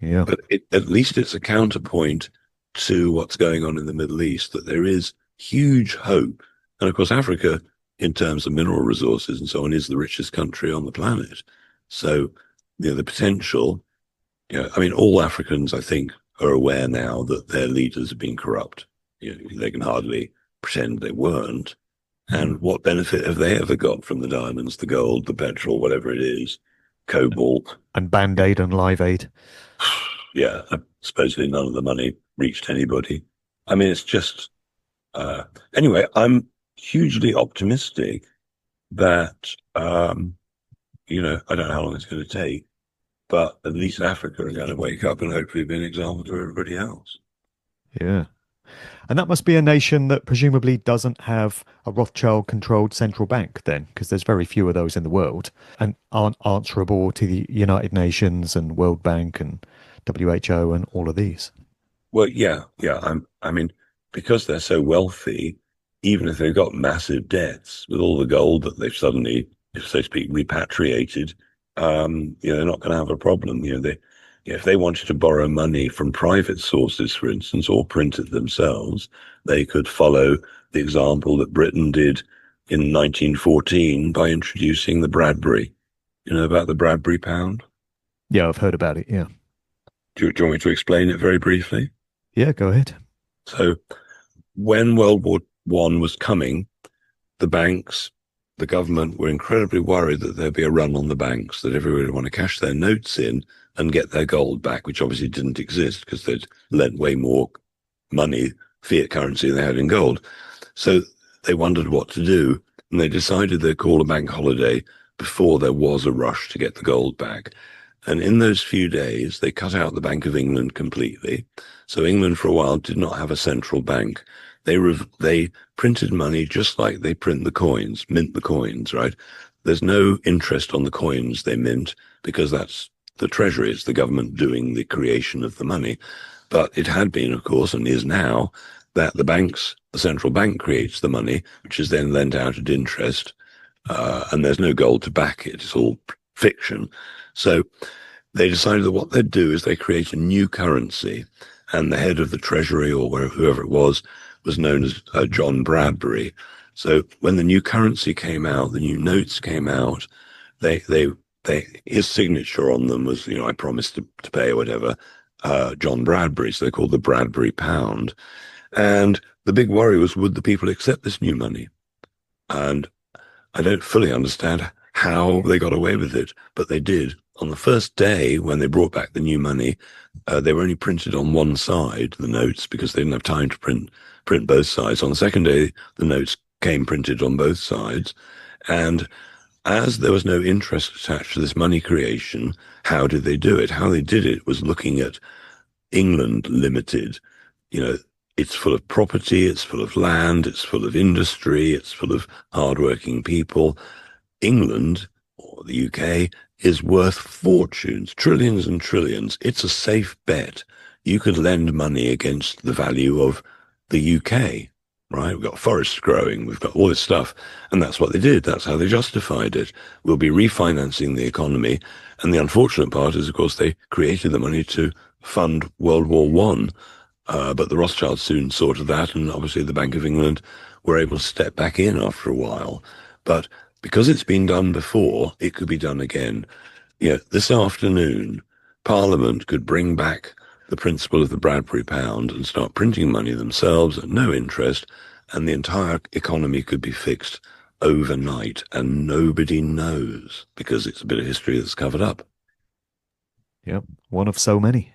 Yeah. But at least it's a counterpoint to what's going on in the Middle East, that there is huge hope. And of course, Africa, in terms of mineral resources and so on, is the richest country on the planet. So, the potential, I mean, all Africans, I think, are aware now that their leaders have been corrupt. They can hardly pretend they weren't. And what benefit have they ever got from the diamonds, the gold, the petrol, whatever it is, cobalt? And Band-Aid and Live Aid. Yeah, supposedly none of the money reached anybody. I mean, it's just, anyway, I'm hugely optimistic that, I don't know how long it's going to take, but at least Africa are going to wake up and hopefully be an example to everybody else. Yeah. And that must be a nation that presumably doesn't have a Rothschild-controlled central bank then, because there's very few of those in the world and aren't answerable to the United Nations and World Bank and WHO and all of these. Well, yeah. I mean, because they're so wealthy, even if they've got massive debts with all the gold that they've suddenly, so to speak, repatriated, they're not going to have a problem. If they wanted to borrow money from private sources, for instance, or print it themselves, they could follow the example that Britain did in 1914 by introducing the Bradbury. You know about the Bradbury pound? Yeah, I've heard about it. Yeah. Do you want me to explain it very briefly? Yeah, go ahead. So when World War One was coming, the banks, the government were incredibly worried that there'd be a run on the banks, that everybody would want to cash their notes in and get their gold back, which obviously didn't exist because they'd lent way more money, fiat currency, than they had in gold. So they wondered what to do, and they decided they'd call a bank holiday before there was a rush to get the gold back. And in those few days, they cut out the Bank of England completely. So England, for a while, did not have a central bank. They printed money just like they print the coins, mint the coins, right? There's no interest on the coins they mint because that's the treasury. It's the government doing the creation of the money. But it had been, of course, and is now, that the central bank creates the money, which is then lent out at interest, and there's no gold to back it. It's all fiction. So they decided that what they'd do is they create a new currency, and the head of the treasury or whoever it was known as John Bradbury. So when the new currency came out, the new notes came out, his signature on them was, I promised to pay or whatever, John Bradbury. So they're called the Bradbury pound. And the big worry was, would the people accept this new money? And I don't fully understand how they got away with it, but they did. On the first day, when they brought back the new money, they were only printed on one side, the notes, because they didn't have time to print both sides. On the second day, the notes came printed on both sides. And as there was no interest attached to this money creation, how did they do it? How they did it was looking at England Limited. It's full of property, it's full of land, it's full of industry, it's full of hardworking people. England, or the UK, is worth fortunes, trillions and trillions. It's a safe bet. You could lend money against the value of the UK, right? We've got forests growing, we've got all this stuff. And that's what they did. That's how they justified it. We'll be refinancing the economy. And the unfortunate part is, of course, they created the money to fund World War One. But the Rothschilds soon sorted that. And obviously the Bank of England were able to step back in after a while. But because it's been done before, it could be done again. This afternoon, Parliament could bring back the principle of the Bradbury pound and start printing money themselves at no interest, and the entire economy could be fixed overnight, and nobody knows because it's a bit of history that's covered up. Yep, one of so many.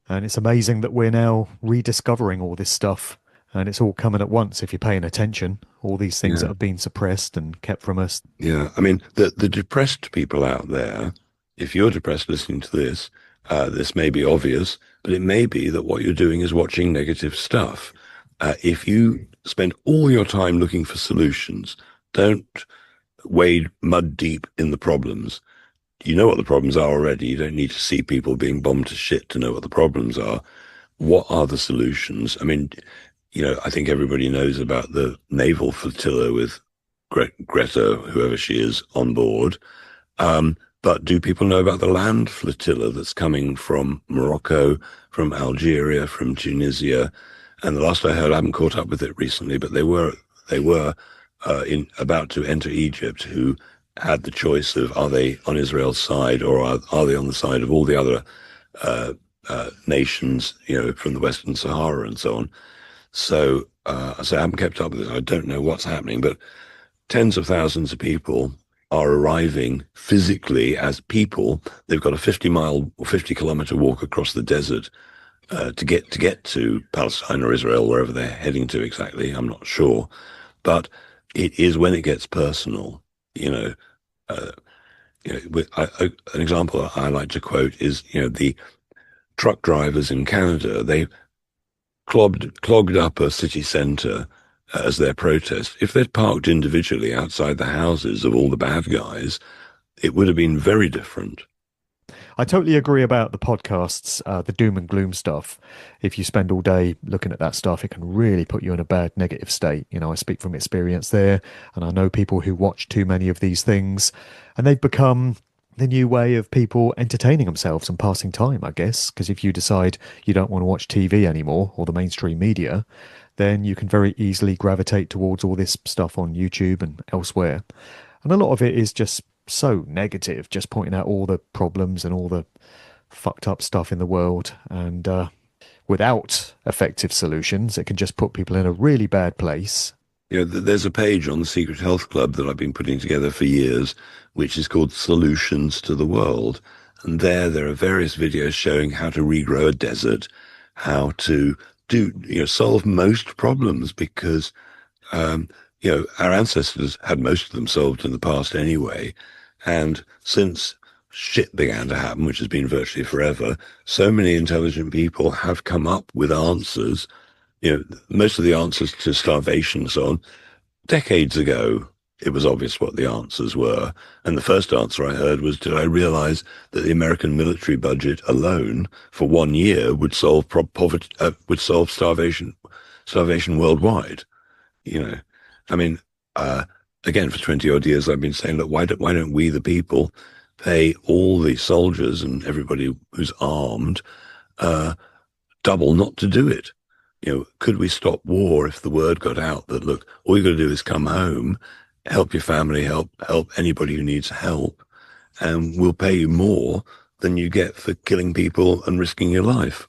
And it's amazing that we're now rediscovering all this stuff. And it's all coming at once if you're paying attention. All these things that have been suppressed and kept from us. Yeah, I mean, the depressed people out there, if you're depressed listening to this may be obvious, but it may be that what you're doing is watching negative stuff. If you spend all your time looking for solutions, don't wade mud deep in the problems. You know what the problems are already. You don't need to see people being bombed to shit to know what the problems are. What are the solutions? I mean, I think everybody knows about the naval flotilla with Greta, whoever she is, on board. But do people know about the land flotilla that's coming from Morocco, from Algeria, from Tunisia? And the last I heard, I haven't caught up with it recently, but they were in about to enter Egypt, who had the choice of, are they on Israel's side, or are they on the side of all the other nations, from the Western Sahara and so on. So I haven't kept up with it. I don't know what's happening, but tens of thousands of people are arriving physically as people. They've got a 50-mile or 50-kilometer walk across the desert to get to Palestine or Israel, wherever they're heading to exactly. I'm not sure, but it is when it gets personal. An example I like to quote is, the truck drivers in Canada. They clogged up a city centre as their protest. If they'd parked individually outside the houses of all the bad guys, it would have been very different. I totally agree about the podcasts, the doom and gloom stuff. If you spend all day looking at that stuff, it can really put you in a bad negative state. I speak from experience there, and I know people who watch too many of these things, and they've become the new way of people entertaining themselves and passing time, I guess. Because if you decide you don't want to watch TV anymore, or the mainstream media, then you can very easily gravitate towards all this stuff on YouTube and elsewhere. And a lot of it is just so negative, just pointing out all the problems and all the fucked up stuff in the world. And without effective solutions, it can just put people in a really bad place. There's a page on the Secret Health Club that I've been putting together for years, which is called Solutions to the World. And there are various videos showing how to regrow a desert, how to solve most problems, because our ancestors had most of them solved in the past anyway. And since shit began to happen, which has been virtually forever, so many intelligent people have come up with answers. Most of the answers to starvation and so on, decades ago, it was obvious what the answers were. And the first answer I heard was, did I realize that the American military budget alone for 1 year would solve poverty, would solve starvation worldwide? I mean, again, for 20 odd years, I've been saying, look, why don't we, the people, pay all the soldiers and everybody who's armed double not to do it? Could we stop war if the word got out that, look, all you got to do is come home, help your family, help anybody who needs help, and we'll pay you more than you get for killing people and risking your life?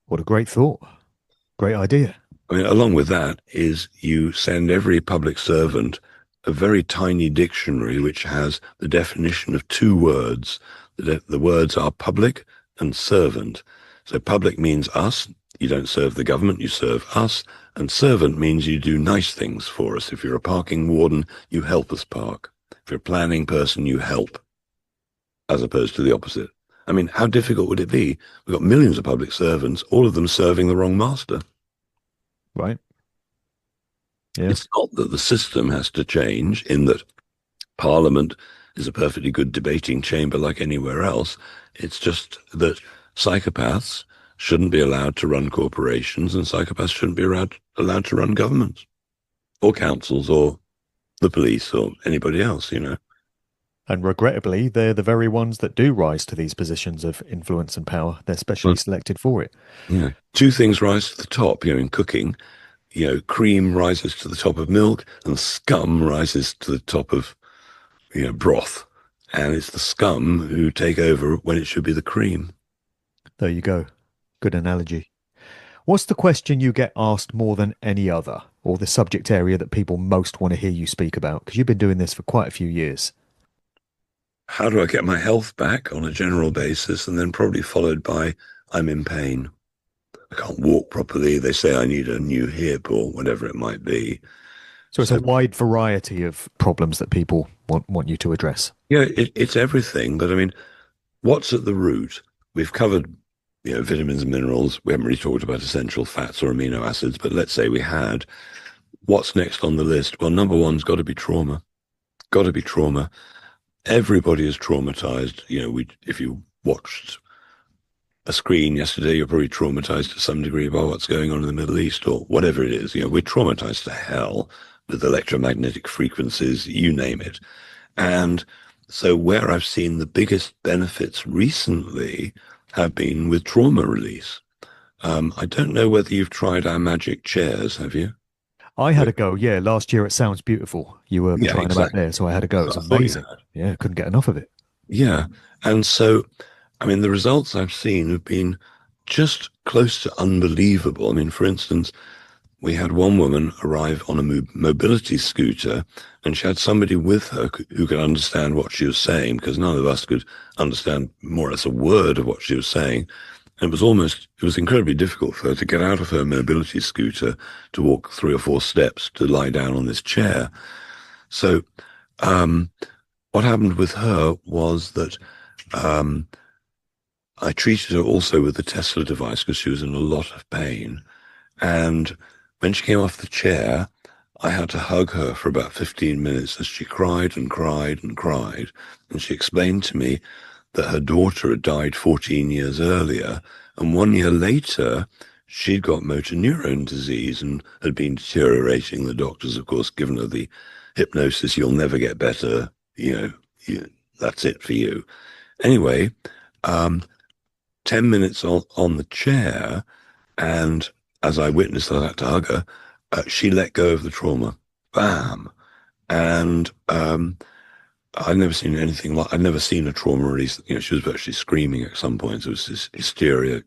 What a great thought. Great idea. I mean, along with that is you send every public servant a very tiny dictionary which has the definition of 2 words. The words are public and servant. So public means us. You don't serve the government, you serve us. And servant means you do nice things for us. If you're a parking warden, you help us park. If you're a planning person, you help, as opposed to the opposite. I mean, how difficult would it be? We've got millions of public servants, all of them serving the wrong master. Right. Yeah. It's not that the system has to change, in that Parliament is a perfectly good debating chamber like anywhere else. It's just that psychopaths shouldn't be allowed to run corporations, and psychopaths shouldn't be allowed to run governments or councils or the police or anybody else, And regrettably, they're the very ones that do rise to these positions of influence and power. They're specially selected for it. Yeah. 2 things rise to the top, in cooking. Cream rises to the top of milk, and scum rises to the top of, broth. And it's the scum who take over when it should be the cream. There you go. Good analogy. What's the question you get asked more than any other, or the subject area that people most want to hear you speak about? Because you've been doing this for quite a few years. How do I get my health back on a general basis? And then probably followed by, I'm in pain. I can't walk properly. They say I need a new hip or whatever it might be. So it's a wide variety of problems that people want you to address. Yeah, it's everything. But I mean, what's at the root? We've covered, vitamins and minerals. We haven't really talked about essential fats or amino acids, but let's say we had. What's next on the list? Well, number one's got to be trauma. Got to be trauma. Everybody is traumatized. If you watched a screen yesterday, you're probably traumatized to some degree by what's going on in the Middle East or whatever it is. We're traumatized to hell with electromagnetic frequencies, you name it. And So where I've seen the biggest benefits recently have been with trauma release. I don't know whether you've tried our magic chairs, have you? I had a go, yeah, last year at Sounds Beautiful. You were Yeah, trying them out exactly. there, so I had a go. It was I thought you amazing. had. Yeah, couldn't get enough of it. Yeah. And so, I mean, the results I've seen have been just close to unbelievable. I mean, for instance, we had one woman arrive on a mobility scooter, and she had somebody with her who could understand what she was saying, because none of us could understand more or less a word of what she was saying. And it was incredibly difficult for her to get out of her mobility scooter to walk 3 or 4 steps to lie down on this chair. So, um, what happened with her was that um, I treated her also with the Tesla device because she was in a lot of pain. And when she came off the chair, I had to hug her for about 15 minutes as she cried and cried and cried. And she explained to me that her daughter had died 14 years earlier. And 1 year later, she'd got motor neurone disease and had been deteriorating. The doctors, of course, given her the hypnosis, you'll never get better. That's it for you. Anyway, um, 10 minutes on the chair, and as I witnessed, I had to hug her. She let go of the trauma. Bam. And I'd never seen anything like, I'd never seen a trauma release. She was virtually screaming at some points. It was this hysteria.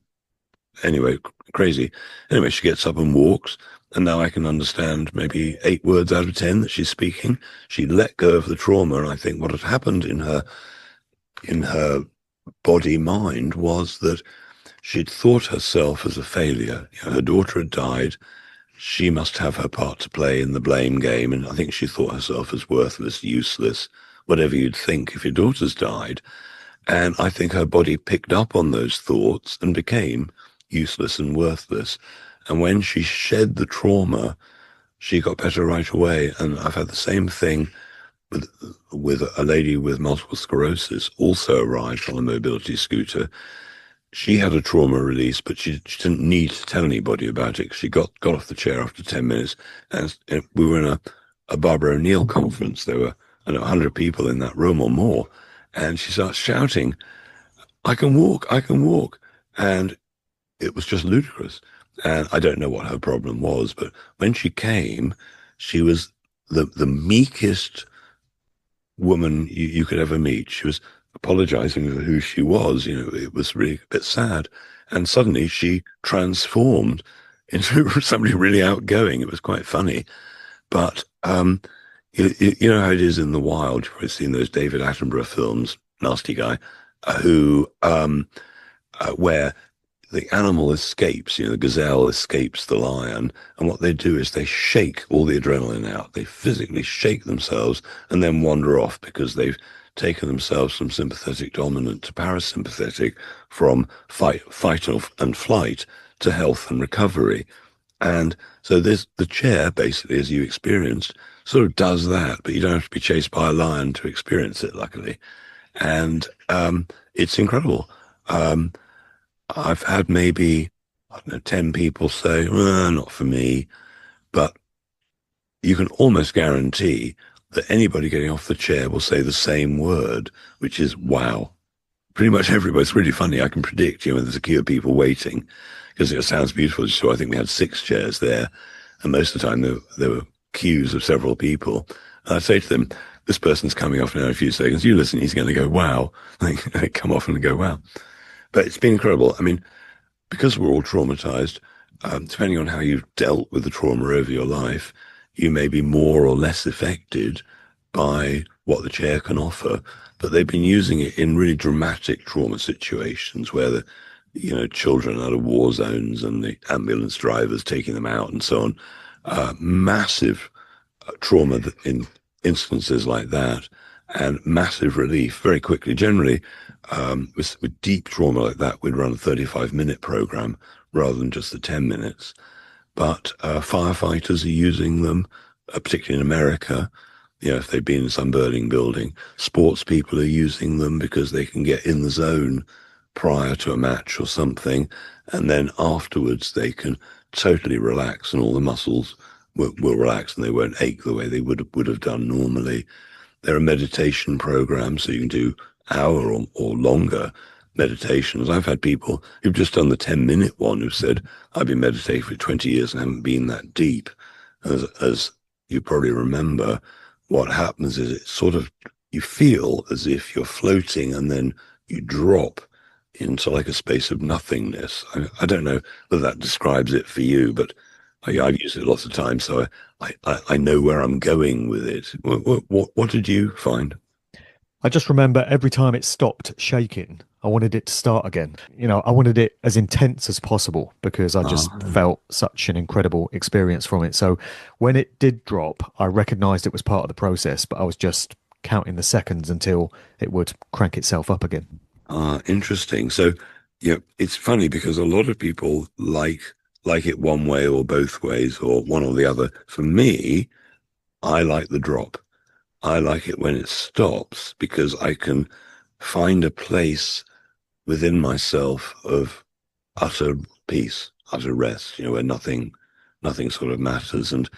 Anyway, crazy. Anyway, she gets up and walks. And now I can understand maybe 8 words out of 10 that she's speaking. She let go of the trauma. And I think what had happened in her body mind was that she'd thought herself as a failure. Her daughter had died. She must have her part to play in the blame game. And I think she thought herself as worthless, useless, whatever you'd think if your daughter's died. And I think her body picked up on those thoughts and became useless and worthless. And when she shed the trauma, she got better right away. And I've had the same thing with a lady with multiple sclerosis, also arrived on a mobility scooter. She had a trauma release, but she didn't need to tell anybody about it. She got off the chair after 10 minutes. And we were in a Barbara O'Neill conference. There were, I don't know, 100 people in that room or more. And she starts shouting, I can walk, I can walk. And it was just ludicrous. And I don't know what her problem was, but when she came, she was the meekest woman you could ever meet. She was apologizing for who she was. It was really a bit sad. And suddenly she transformed into somebody really outgoing. It was quite funny. But you know how it is in the wild. You've probably seen those David Attenborough films, Nasty Guy, where the animal escapes, the gazelle escapes the lion. And what they do is they shake all the adrenaline out. They physically shake themselves and then wander off because they've taken themselves from sympathetic dominant to parasympathetic, from fight and flight to health and recovery. And so the chair, basically, as you experienced, sort of does that, but you don't have to be chased by a lion to experience it, luckily. And it's incredible. I've had maybe, I don't know, 10 people say, not for me. But you can almost guarantee that anybody getting off the chair will say the same word, which is wow. Pretty much everybody. It's really funny. I can predict, there's a queue of people waiting because it sounds beautiful. So I think we had 6 chairs there. And most of the time there were queues of several people. And I say to them, this person's coming off now in a few seconds. You listen, he's going to go, wow. They come off and go, wow. But it's been incredible. I mean, because we're all traumatized, depending on how you've dealt with the trauma over your life, you may be more or less affected by what the chair can offer. But they've been using it in really dramatic trauma situations where children out of war zones and the ambulance drivers taking them out and so on. Massive trauma in instances like that, and massive relief very quickly. Generally, with deep trauma like that, we'd run a 35-minute program rather than just the 10 minutes. But firefighters are using them, particularly in America. If they've been in some burning building, sports people are using them because they can get in the zone prior to a match or something, and then afterwards they can totally relax and all the muscles will relax and they won't ache the way they would have done normally. There are meditation programs, so you can do hour or longer meditations. I've had people who've just done the 10-minute one who've said, I've been meditating for 20 years and haven't been that deep. As you probably remember, what happens is it sort of, you feel as if you're floating and then you drop into like a space of nothingness. I don't know whether that describes it for you, but I've used it lots of times, so I know where I'm going with it. What did you find? I just remember every time it stopped shaking, I wanted it to start again. I wanted it as intense as possible because I just Ah, felt such an incredible experience from it. So when it did drop, I recognized it was part of the process, but I was just counting the seconds until it would crank itself up again. interesting. So, yeah, it's funny because a lot of people like it one way or both ways or one or the other. For me, I like the drop. I like it when it stops because I can find a place within myself of utter peace, utter rest, where nothing sort of matters. And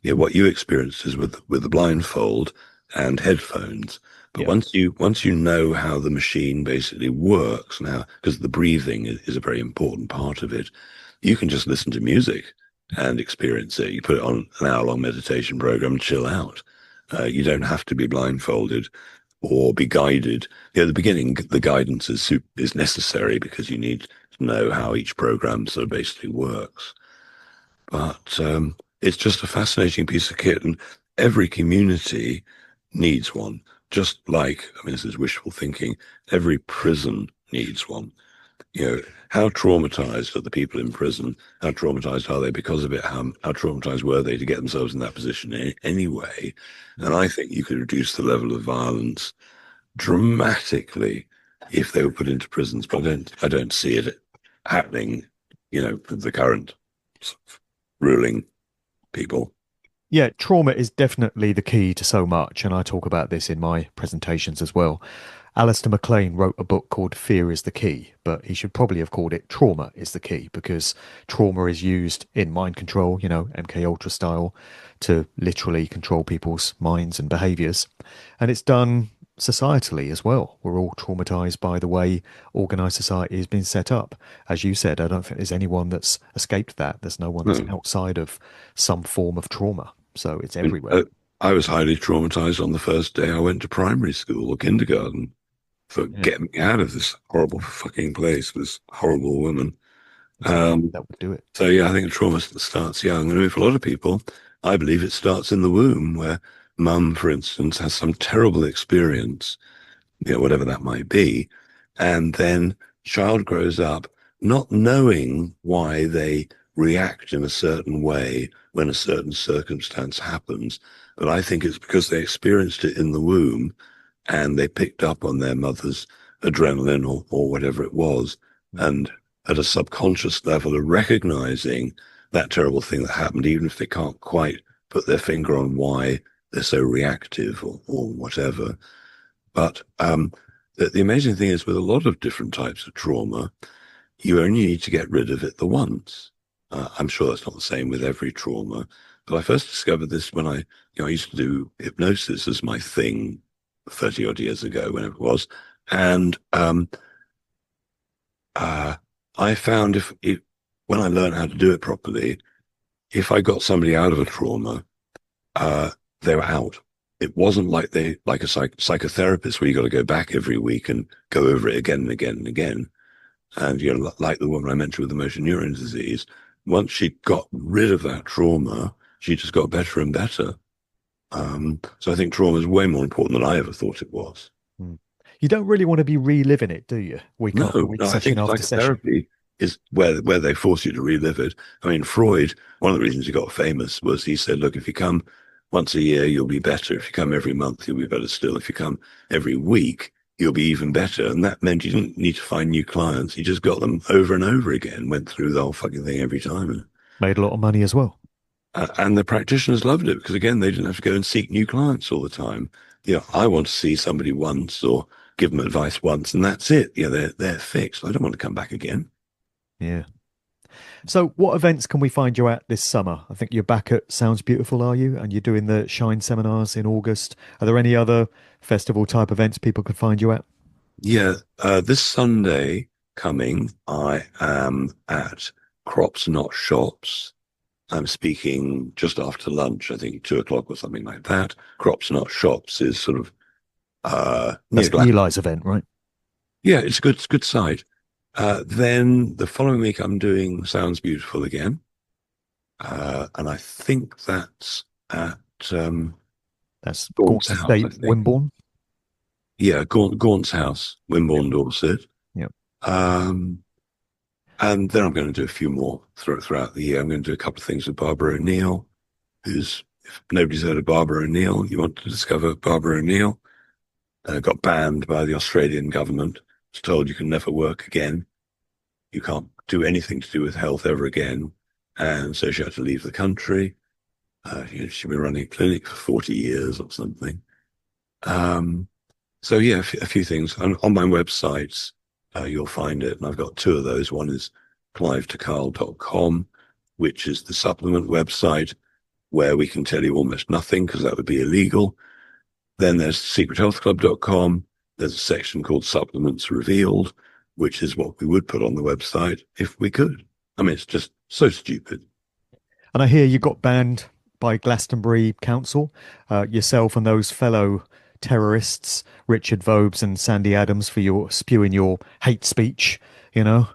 what you experienced is with the blindfold and headphones. But Yeah. once you know how the machine basically works now, because the breathing is a very important part of it, you can just listen to music and experience it. You put it on an hour-long meditation program and chill out. You don't have to be blindfolded or be guided. At the beginning, the guidance is necessary because you need to know how each program sort of basically works. But it's just a fascinating piece of kit, and every community needs one. Just like, I mean, this is wishful thinking, every prison needs one. How traumatized are the people in prison? How traumatized are they because of it? How traumatized were they to get themselves in that position anyway? And I think you could reduce the level of violence dramatically if they were put into prisons, but I don't see it happening, with the current ruling people. Yeah, trauma is definitely the key to so much, and I talk about this in my presentations as well. Alistair MacLean wrote a book called Fear is the Key, but he should probably have called it Trauma is the Key because trauma is used in mind control, MK Ultra style, to literally control people's minds and behaviors. And it's done societally as well. We're all traumatized by the way organized society has been set up. As you said, I don't think there's anyone that's escaped that. There's no one that's No. outside of some form of trauma. So it's I mean, everywhere. I was highly traumatized on the first day I went to primary school or kindergarten for Yeah, getting me out of this horrible fucking place, this horrible woman. exactly. Um, That would do it. so yeah, I think trauma starts young. And for a lot of people, I believe it starts in the womb, where mum, for instance, has some terrible experience, whatever that might be, and then child grows up not knowing why they react in a certain way when a certain circumstance happens. But I think it's because they experienced it in the womb and they picked up on their mother's adrenaline or whatever it was. Mm. And at a subconscious level of recognizing that terrible thing that happened, even if they can't quite put their finger on why they're so reactive or whatever. But the amazing thing is with a lot of different types of trauma, you only need to get rid of it the once. I'm sure that's not the same with every trauma, but I first discovered this when I used to do hypnosis as my thing 30 odd years ago, whenever it was. And uh, I found when I learned how to do it properly, if I got somebody out of a trauma, uh, they were out. It wasn't like a psychotherapist where you got to go back every week and go over it again and again and again. And like the woman I mentioned with the motor neuron disease, once she got rid of that trauma, she just got better and better. So I think trauma is way more important than I ever thought it was. Mm. You don't really want to be reliving it, do you? Week after No, week, no, I session think after session. psychotherapy is where they force you to relive it. I mean, Freud, one of the reasons he got famous was he said, look, if you come once a year, you'll be better. If you come every month, you'll be better still. If you come every week, you'll be even better. And that meant you didn't need to find new clients. You just got them over and over again, went through the whole fucking thing every time. Made a lot of money as well. And the practitioners loved it because, again, they didn't have to go and seek new clients all the time. I want to see somebody once or give them advice once, and that's it. They're fixed. I don't want to come back again. Yeah. So, what events can we find you at this summer? I think you're back at Sounds Beautiful, are you? And you're doing the Shine seminars in August. Are there any other festival type events people could find you at? Yeah, this Sunday coming, I am at Crops Not Shops. I'm speaking just after lunch, I think 2 o'clock or something like that. Crops Not Shops is sort of near That's Glasgow. Eli's event, right? Yeah, it's a good site. Then the following week, I'm doing Sounds Beautiful again, and I think that's at That's Gaunt's Gaunt's house. Estate, I think. Wimborne. Yeah, Gaunt's house, Yeah. Wimborne, Dorset. Yeah. Um, and then I'm going to do a few more throughout the year. I'm going to do a couple of things with Barbara O'Neill, who's, if nobody's heard of Barbara O'Neill, you want to discover Barbara O'Neill, got banned by the Australian government. Was told you can never work again. You can't do anything to do with health ever again. And so she had to leave the country. She'd been running a clinic for 40 years or something. So yeah, a few things. On my websites, you'll find it. And I've got two of those. One is clivedecarle.com, which is the supplement website where we can tell you almost nothing because that would be illegal. Then there's secrethealthclub.com. There's a section called Supplements Revealed, which is what we would put on the website if we could. I mean, it's just so stupid. And I hear you got banned by Glastonbury Council, yourself and those fellow terrorists, Richard Vobes and Sandy Adams, for your spewing your hate speech. You know,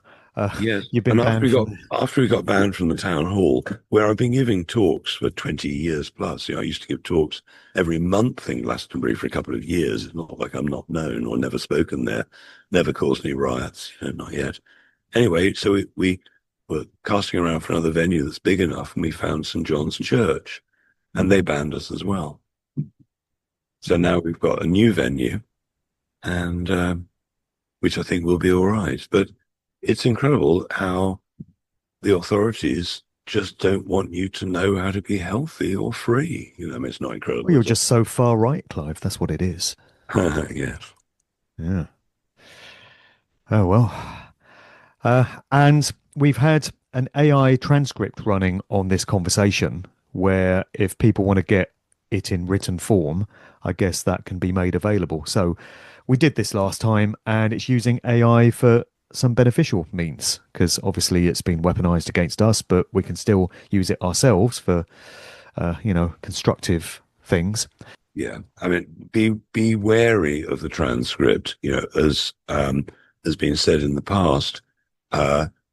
Yes, you've been and banned from. after we got banned from the town hall, where I've been giving talks for 20 years plus. I used to give talks every month in Glastonbury for a couple of years. It's not like I'm not known or never spoken there, never caused any riots, not yet. Anyway, so we were casting around for another venue that's big enough, and we found St. John's Church, and they banned us as well. So now we've got a new venue, and which I think will be all right. But it's incredible how the authorities just don't want you to know how to be healthy or free. I mean, it's not incredible. Well, you're just so far right, Clive. That's what it is. Yes. Yeah. Oh well. And we've had an AI transcript running on this conversation where if people want to get it in written form, I guess that can be made available. So we did this last time and it's using AI for some beneficial means because obviously it's been weaponized against us, but we can still use it ourselves for, constructive things. Yeah. I mean, be wary of the transcript, as has been said in the past.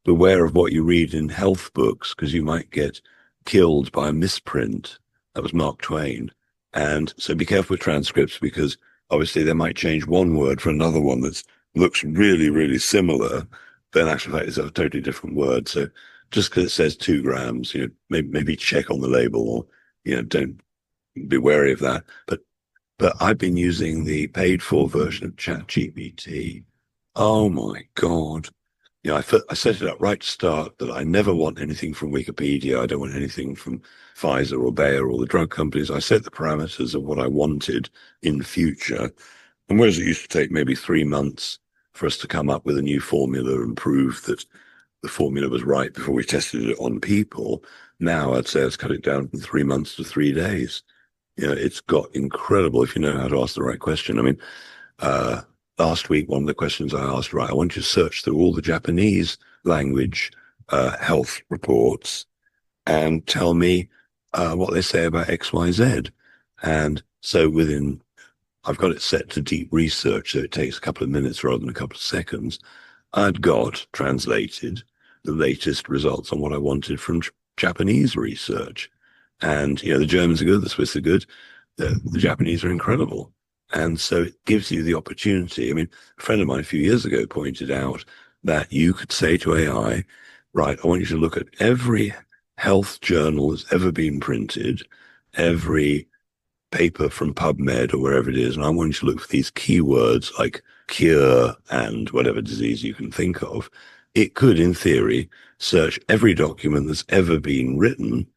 Beware of what you read in health books because you might get killed by a misprint. That was Mark Twain. And so be careful with transcripts because obviously they might change one word for another one that looks really, really similar, but in actual fact it's a totally different word. So just because it says 2 grams, maybe check on the label or, don't be wary of that. But I've been using the paid for version of ChatGPT. Oh my God. I set it up right to start that I never want anything from Wikipedia. I don't want anything from Pfizer or Bayer or the drug companies. I set the parameters of what I wanted in future. And whereas it used to take maybe 3 months for us to come up with a new formula and prove that the formula was right before we tested it on people, now I'd say it's cut it down from 3 months to 3 days. It's got incredible if you know how to ask the right question. I mean, last week, one of the questions I asked, right, I want you to search through all the Japanese language health reports and tell me what they say about XYZ. And so I've got it set to deep research, so it takes a couple of minutes rather than a couple of seconds. I'd got translated the latest results on what I wanted from Japanese research. And, the Germans are good, the Swiss are good, the Japanese are incredible. And so it gives you the opportunity. I mean, a friend of mine a few years ago pointed out that you could say to AI, right, I want you to look at every health journal that's ever been printed, every paper from PubMed or wherever it is, and I want you to look for these keywords like cure and whatever disease you can think of. It could, in theory, search every document that's ever been written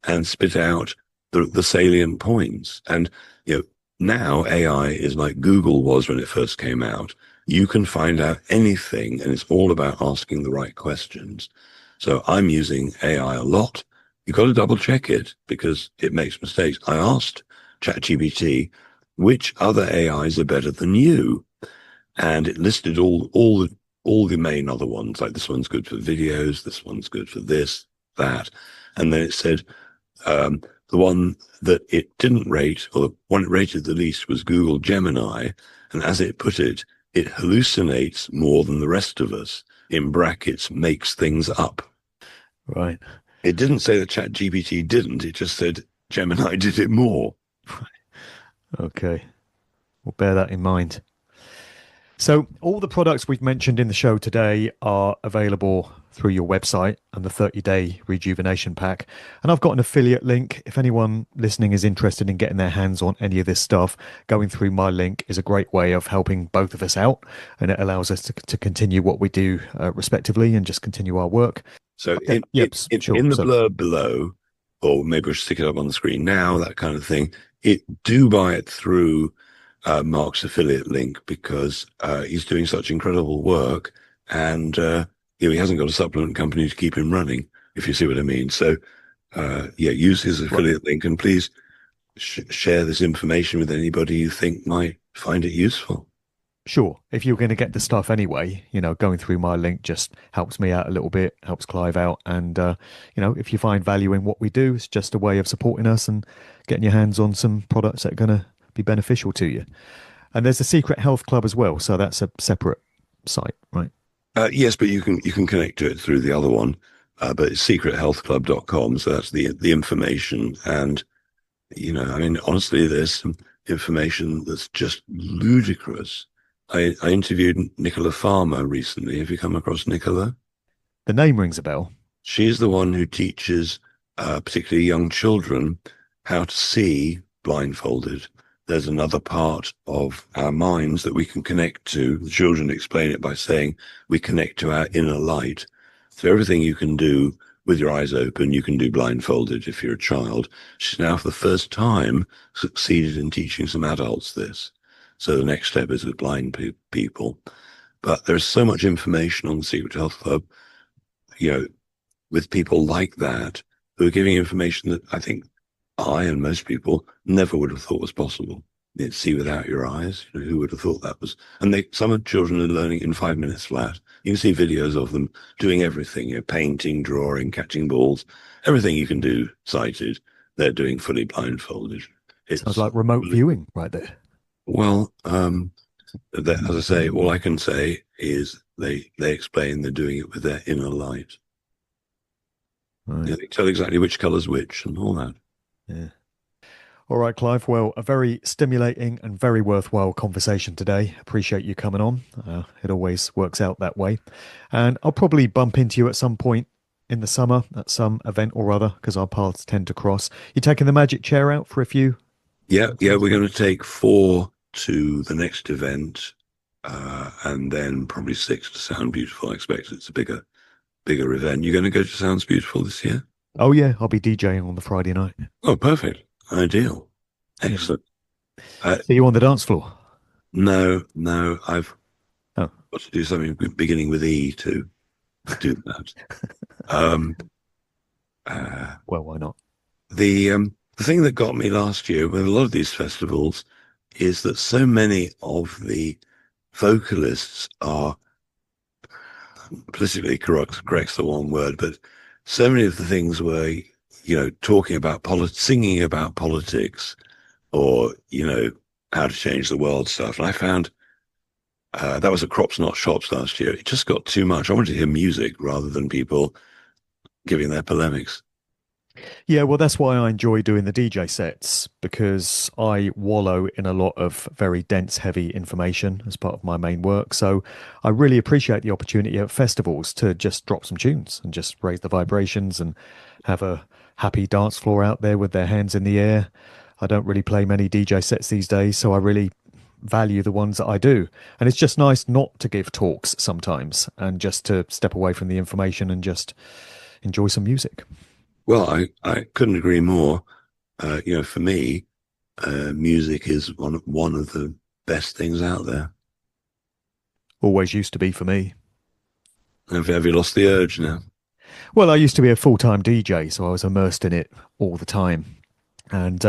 and spit out the salient points. And, now AI is like Google was when it first came out. You can find out anything, and it's all about asking the right questions. So I'm using AI a lot. You've got to double check it because it makes mistakes. I asked ChatGPT, which other AIs are better than you? And it listed all the main other ones, like this one's good for videos, this one's good for this, that. And then it said the one that it didn't rate, or the one it rated the least, was Google Gemini. And as it put it, it hallucinates more than the rest of us, in brackets, makes things up. Right. It didn't say that ChatGPT didn't. It just said Gemini did it more. Okay. We'll bear that in mind. So, all the products we've mentioned in the show today are available through your website and the 30-day rejuvenation pack. And I've got an affiliate link. If anyone listening is interested in getting their hands on any of this stuff, going through my link is a great way of helping both of us out. And it allows us to continue what we do respectively and just continue our work. So Okay. Sure. in the blurb below, or maybe we'll stick it up on the screen now, that kind of thing, do buy it through Mark's affiliate link because he's doing such incredible work, and he hasn't got a supplement company to keep him running, if you see what I mean. So use his affiliate link, and please share this information with anybody you think might find it useful. Sure. If you're going to get the stuff anyway, going through my link just helps me out a little bit, helps Clive out. And, if you find value in what we do, it's just a way of supporting us and getting your hands on some products that are going to be beneficial to you. And there's a Secret Health Club as well. So that's a separate site, right? Yes, but you can connect to it through the other one. But it's secrethealthclub.com. So that's the information. And, honestly, there's some information that's just ludicrous. I interviewed Nicola Farmer recently. Have you come across Nicola? The name rings a bell. She's the one who teaches particularly young children how to see blindfolded. There's another part of our minds that we can connect to. The children explain it by saying we connect to our inner light. So everything you can do with your eyes open, you can do blindfolded if you're a child. She's now, for the first time, succeeded in teaching some adults this. So the next step is with blind people. But there's so much information on the Secret Health Club, with people like that who are giving information that I think I and most people never would have thought was possible. See without your eyes. Who would have thought that was? And some children are learning in 5 minutes flat. You can see videos of them doing everything, painting, drawing, catching balls, everything you can do sighted. They're doing fully blindfolded. Sounds like remote viewing right there. Well, as I say, all I can say is they explain they're doing it with their inner light. Right. They tell exactly which colour's which and all that. Yeah. All right, Clive. Well, a very stimulating and very worthwhile conversation today. Appreciate you coming on. It always works out that way. And I'll probably bump into you at some point in the summer at some event or other because our paths tend to cross. You taking the magic chair out for a few? Yeah. We're going to take 4 to the next event, and then probably 6 to Sound Beautiful. I expect it's a bigger event. You're going to go to Sounds Beautiful this year? Oh yeah, I'll be DJing on the Friday night. Oh, perfect. Ideal. Excellent. See you on the dance floor? No, I've got to do something beginning with E to do that. Well, why not? The thing that got me last year with a lot of these festivals is that so many of the vocalists are, politically correct's the one word, but so many of the things were, talking about singing about politics, or, how to change the world stuff. And I found that was at Crops Not Shops last year. It just got too much. I wanted to hear music rather than people giving their polemics. Yeah, well, that's why I enjoy doing the DJ sets, because I wallow in a lot of very dense, heavy information as part of my main work. So I really appreciate the opportunity at festivals to just drop some tunes and just raise the vibrations and have a happy dance floor out there with their hands in the air. I don't really play many DJ sets these days, so I really value the ones that I do. And it's just nice not to give talks sometimes and just to step away from the information and just enjoy some music. Well, I couldn't agree more. For me, music is one of the best things out there. Always used to be for me. Have you lost the urge now? Well, I used to be a full-time DJ, so I was immersed in it all the time. And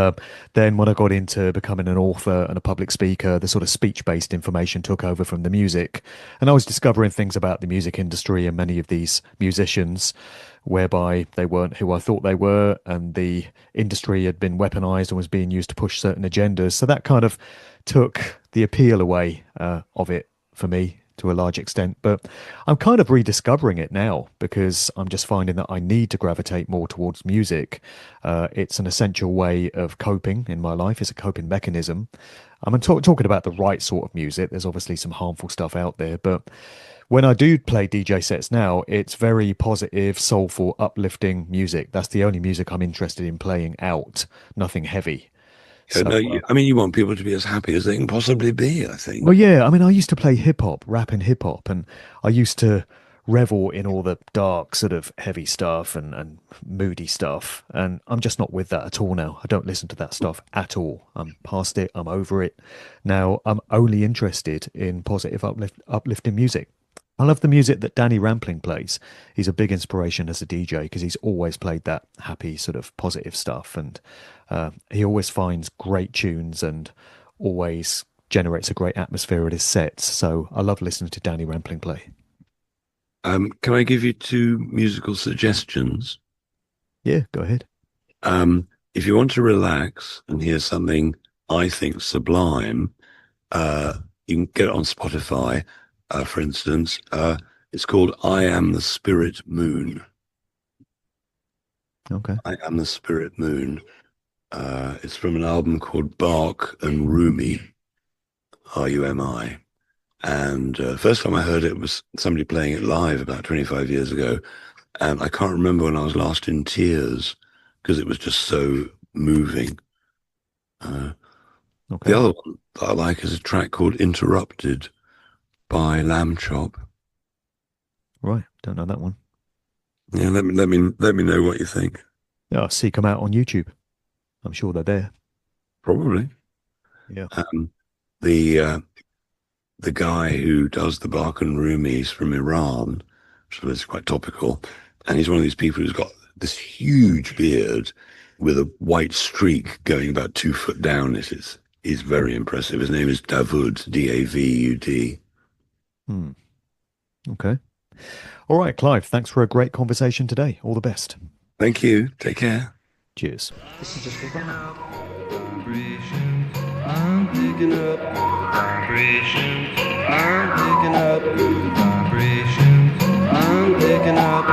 then when I got into becoming an author and a public speaker, the sort of speech-based information took over from the music. And I was discovering things about the music industry and many of these musicians, whereby they weren't who I thought they were, and the industry had been weaponized and was being used to push certain agendas. So that kind of took the appeal away of it for me to a large extent. But I'm kind of rediscovering it now because I'm just finding that I need to gravitate more towards music. It's an essential way of coping in my life. It's a coping mechanism. I'm talking about the right sort of music. There's obviously some harmful stuff out there, but when I do play DJ sets now, it's very positive, soulful, uplifting music. That's the only music I'm interested in playing out, nothing heavy. Yeah, So, no, I mean, you want people to be as happy as they can possibly be, I well, think. yeah, I mean, I used to play hip hop, rap and hip hop, and I used to revel in all the dark, sort of heavy stuff and moody stuff. And I'm just not with that at all now. I don't listen to that stuff at all. I'm past it. I'm over it. Now I'm only interested in positive, uplifting music. I love the music that Danny Rampling plays. He's a big inspiration as a DJ because he's always played that happy, sort of positive stuff. And he always finds great tunes and always generates a great atmosphere at his sets. So I love listening to Danny Rampling play. Can I give you two musical suggestions? Yeah, go ahead. If you want to relax and hear something I think sublime, you can get it on Spotify, for instance. It's called I Am the Spirit Moon. Okay. I Am the Spirit Moon. It's from an album called Bark and Rumi, Rumi. And first time I heard it was somebody playing it live about 25 years ago. And I can't remember when I was last in tears because it was just so moving. Okay. The other one that I like is a track called Interrupted by Lamb Chop. Right. Don't know that one. Yeah, let me know what you think. Yeah, I'll seek them out on YouTube. I'm sure they're there. Probably. Yeah. The guy who does the Bark and Rumi is from Iran, so it's quite topical. And he's one of these people who's got this huge beard with a white streak going about 2 foot down. He's very impressive. His name is Davud, Davud. Hmm. Okay. All right, Clive. Thanks for a great conversation today. All the best. Thank you. Take care. Cheers. This is just a wrap. Vibrations, I'm picking up vibrations, I'm picking up vibrations, I'm picking up